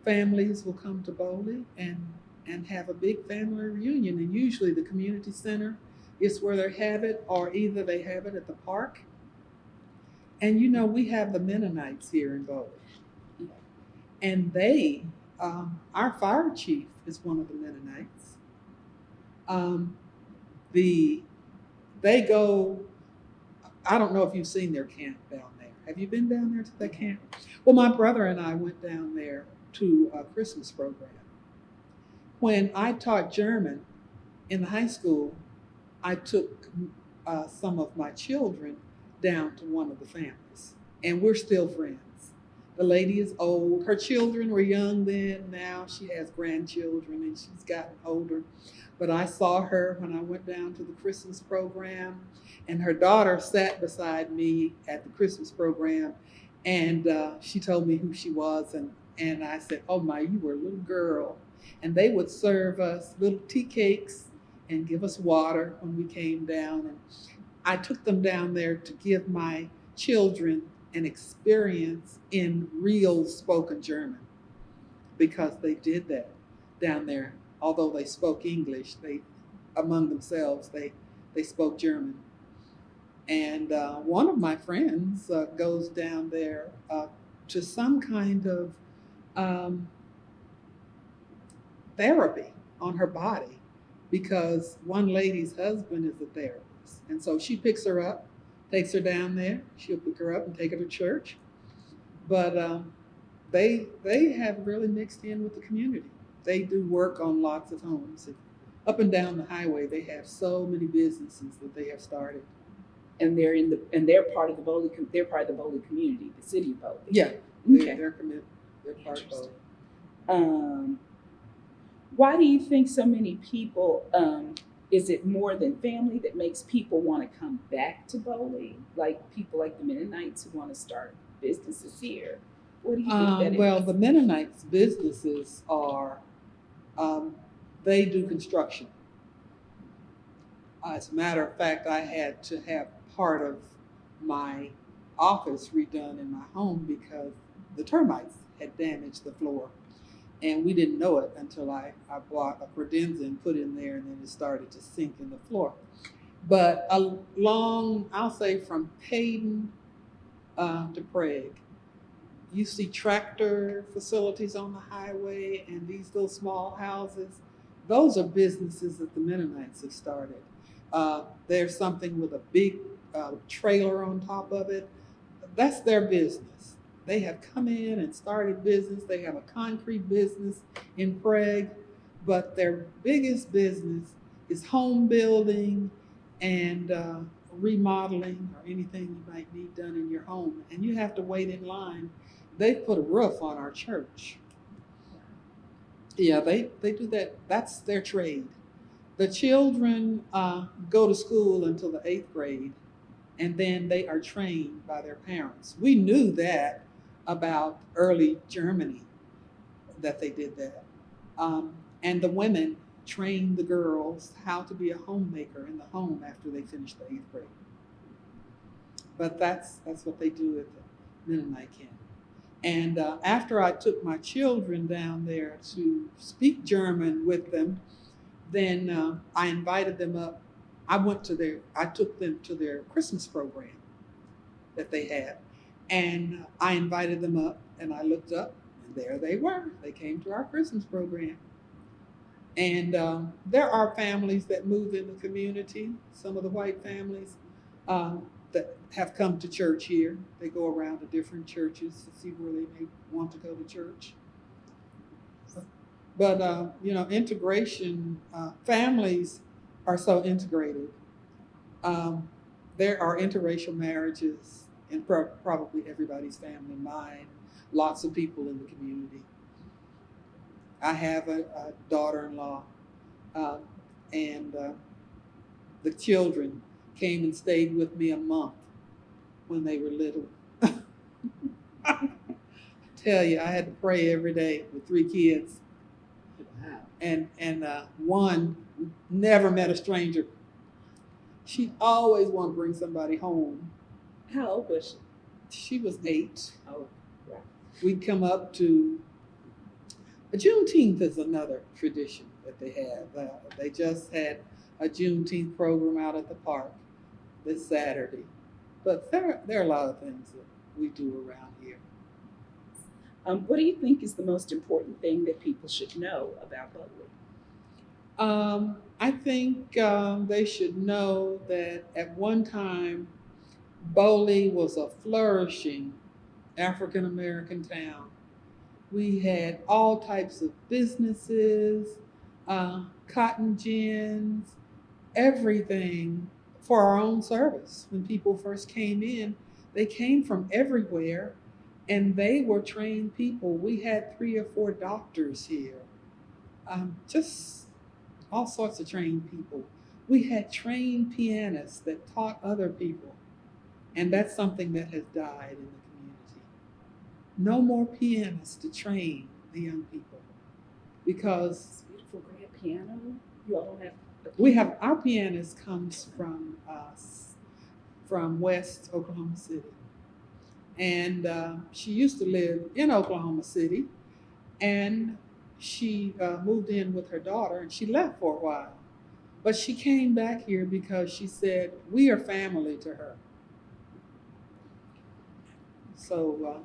families will come to Bowley and have a big family reunion. And usually the community center is where they have it, or either they have it at the park. And you know, we have the Mennonites here in Bowley. And they, our fire chief is one of the Mennonites. They go, I don't know if you've seen their camp down there. Have you been down there to that camp? Well, my brother and I went down there to a Christmas program. When I taught German in the high school, I took some of my children down to one of the families, and we're still friends. The lady is old. Her children were young then. Now she has grandchildren and she's gotten older. But I saw her when I went down to the Christmas program, and her daughter sat beside me at the Christmas program, and she told me who she was, and I said, "Oh my, you were a little girl." And they would serve us little tea cakes and give us water when we came down. And I took them down there to give my children an experience in real spoken German, because they did that down there. Although they spoke English, they among themselves they spoke German. And one of my friends goes down there to some kind of therapy on her body, because one lady's husband is a therapist. And so she picks her up, takes her down there. She'll pick her up and take her to church. But they have really mixed in with the community. They do work on lots of homes. And up and down the highway, they have so many businesses that they have started. And they're part of the Bowley. They're part of the Bowley community, the city of Bowley. Yeah, Okay. they're part of Bowley. Why do you think so many people? Is it more than family that makes people want to come back to Bowley? Like people like the Mennonites who want to start businesses here. What do you think that is? Well, the Mennonites' businesses are, they do construction. As a matter of fact, I had to have part of my office redone in my home because the termites had damaged the floor. And we didn't know it until I bought a credenza and put in there, and then it started to sink in the floor. But along, I'll say from Payton to Prague, you see tractor facilities on the highway and these little small houses. Those are businesses that the Mennonites have started. There's something with a big trailer on top of it. That's their business. They have come in and started business. They have a concrete business in Prague, but their biggest business is home building and remodeling or anything you might need done in your home. And you have to wait in line. They put a roof on our church. Yeah, they do that. That's their trade. The children go to school until the 8th grade, and then they are trained by their parents. We knew that about early Germany, that they did that. And the women trained the girls how to be a homemaker in the home after they finished the 8th grade. But that's what they do at the Mennonite camp. And after I took my children down there to speak German with them, then I invited them up. I took them to their Christmas program that they had. And I invited them up, and I looked up, and there they were. They came to our Christmas program. And there are families that move in the community, some of the white families that have come to church here. They go around to different churches to see where they may want to go to church. But, integration, families are so integrated. There are interracial marriages in probably everybody's family, mine, lots of people in the community. I have a daughter-in-law, and the children came and stayed with me a month when they were little. I tell you, I had to pray every day with 3 kids. Wow. and one never met a stranger. She always wanted to bring somebody home. How old was She was 8. Oh, right. We'd come up to Juneteenth is another tradition that they have. They just had a Juneteenth program out at the park this Saturday. But there are a lot of things that we do around here. What do you think is the most important thing that people should know about Bowley? I think they should know that at one time, Bowley was a flourishing African American town. We had all types of businesses, cotton gins, everything for our own service. When people first came in, they came from everywhere and they were trained people. We had 3 or 4 doctors here, just all sorts of trained people. We had trained pianists that taught other people, and that's something that has died in the community. No more pianists to train the young people because This beautiful grand piano. You all have. we have our pianist comes from West Oklahoma City, and she used to live in Oklahoma City, and she moved in with her daughter, and she left for a while, but she came back here because she said we are family to her. So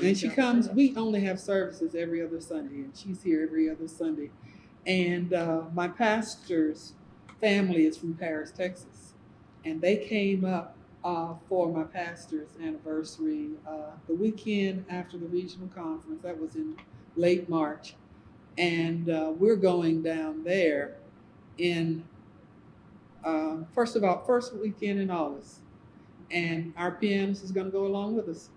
and she comes. We only have services every other Sunday, and she's here every other Sunday. And my pastor's family is from Paris, Texas, and they came up for my pastor's anniversary the weekend after the regional conference. That was in late March, and we're going down there in first weekend in August, and our pianist is going to go along with us.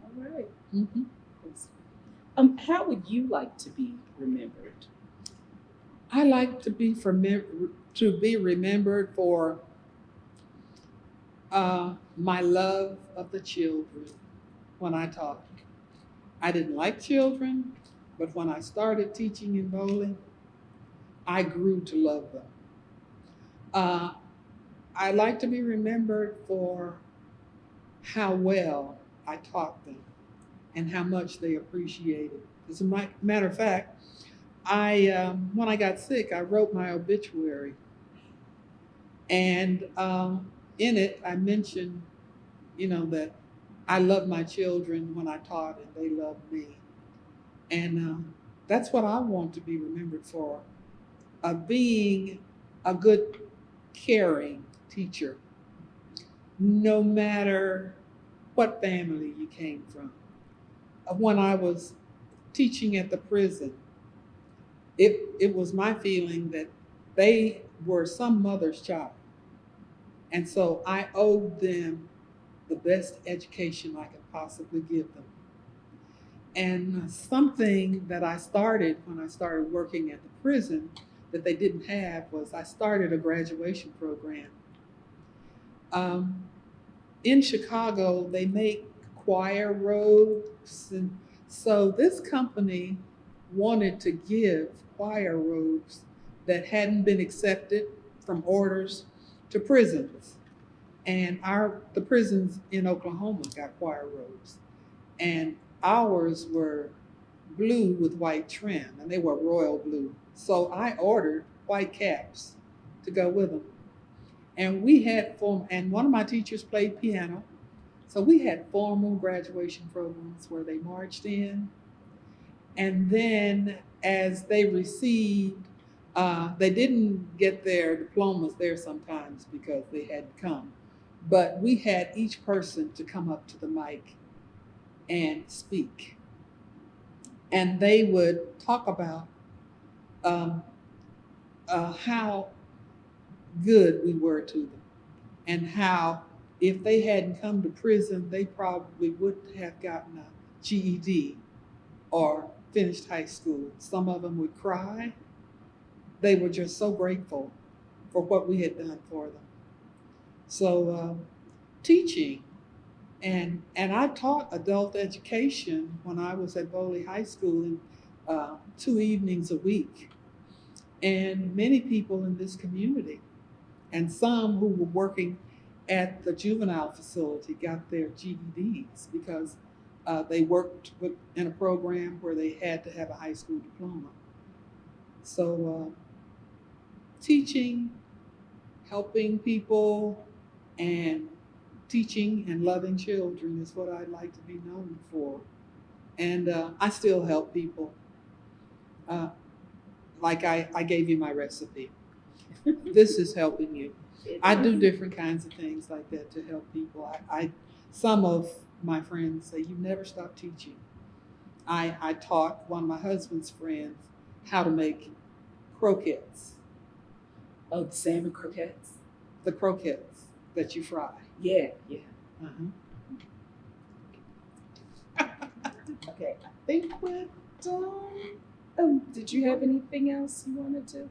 All right. Mm-hmm. How would you like to be remembered? I like to be remembered for my love of the children when I taught. I didn't like children, but when I started teaching in Bowley, I grew to love them. I like to be remembered for how well I taught them and how much they appreciated. As a matter of fact, when I got sick, I wrote my obituary, and in it I mentioned, that I love my children when I taught, and they loved me, and that's what I want to be remembered for, being a good, caring teacher, no matter what family you came from. When I was teaching at the prison, it was my feeling that they were some mother's child. And so I owed them the best education I could possibly give them. And something that I started when I started working at the prison that they didn't have was I started a graduation program. In Chicago, they make choir robes. And so this company wanted to give choir robes that hadn't been accepted from orders to prisons. And the prisons in Oklahoma got choir robes. And ours were blue with white trim, and they were royal blue. So I ordered white caps to go with them. And and one of my teachers played piano. So we had formal graduation programs where they marched in. And then as they received, they didn't get their diplomas there sometimes because they hadn't come. But we had each person to come up to the mic and speak. And they would talk about how good we were to them, and how if they hadn't come to prison, they probably wouldn't have gotten a GED or finished high school. Some of them would cry. They were just so grateful for what we had done for them. So teaching, and I taught adult education when I was at Boley High School, and 2 evenings a week. And many people in this community, and some who were working at the juvenile facility, got their GEDs because they worked in a program where they had to have a high school diploma. So teaching, helping people, and teaching and loving children is what I'd like to be known for. And I still help people. Like I gave you my recipe. This is helping you. I do different kinds of things like that to help people. Some of my friends say, you never stop teaching. I taught one of my husband's friends how to make croquettes. Oh, the salmon croquettes? The croquettes that you fry. Yeah. Uh-huh. Okay, I think we're done. Oh, did you have anything else you wanted to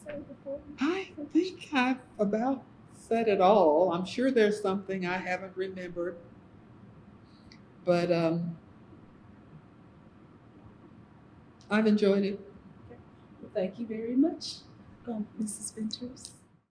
say before? I think I've about said it all. I'm sure there's something I haven't remembered. But I've enjoyed it. Well, thank you very much, Mrs. Venters.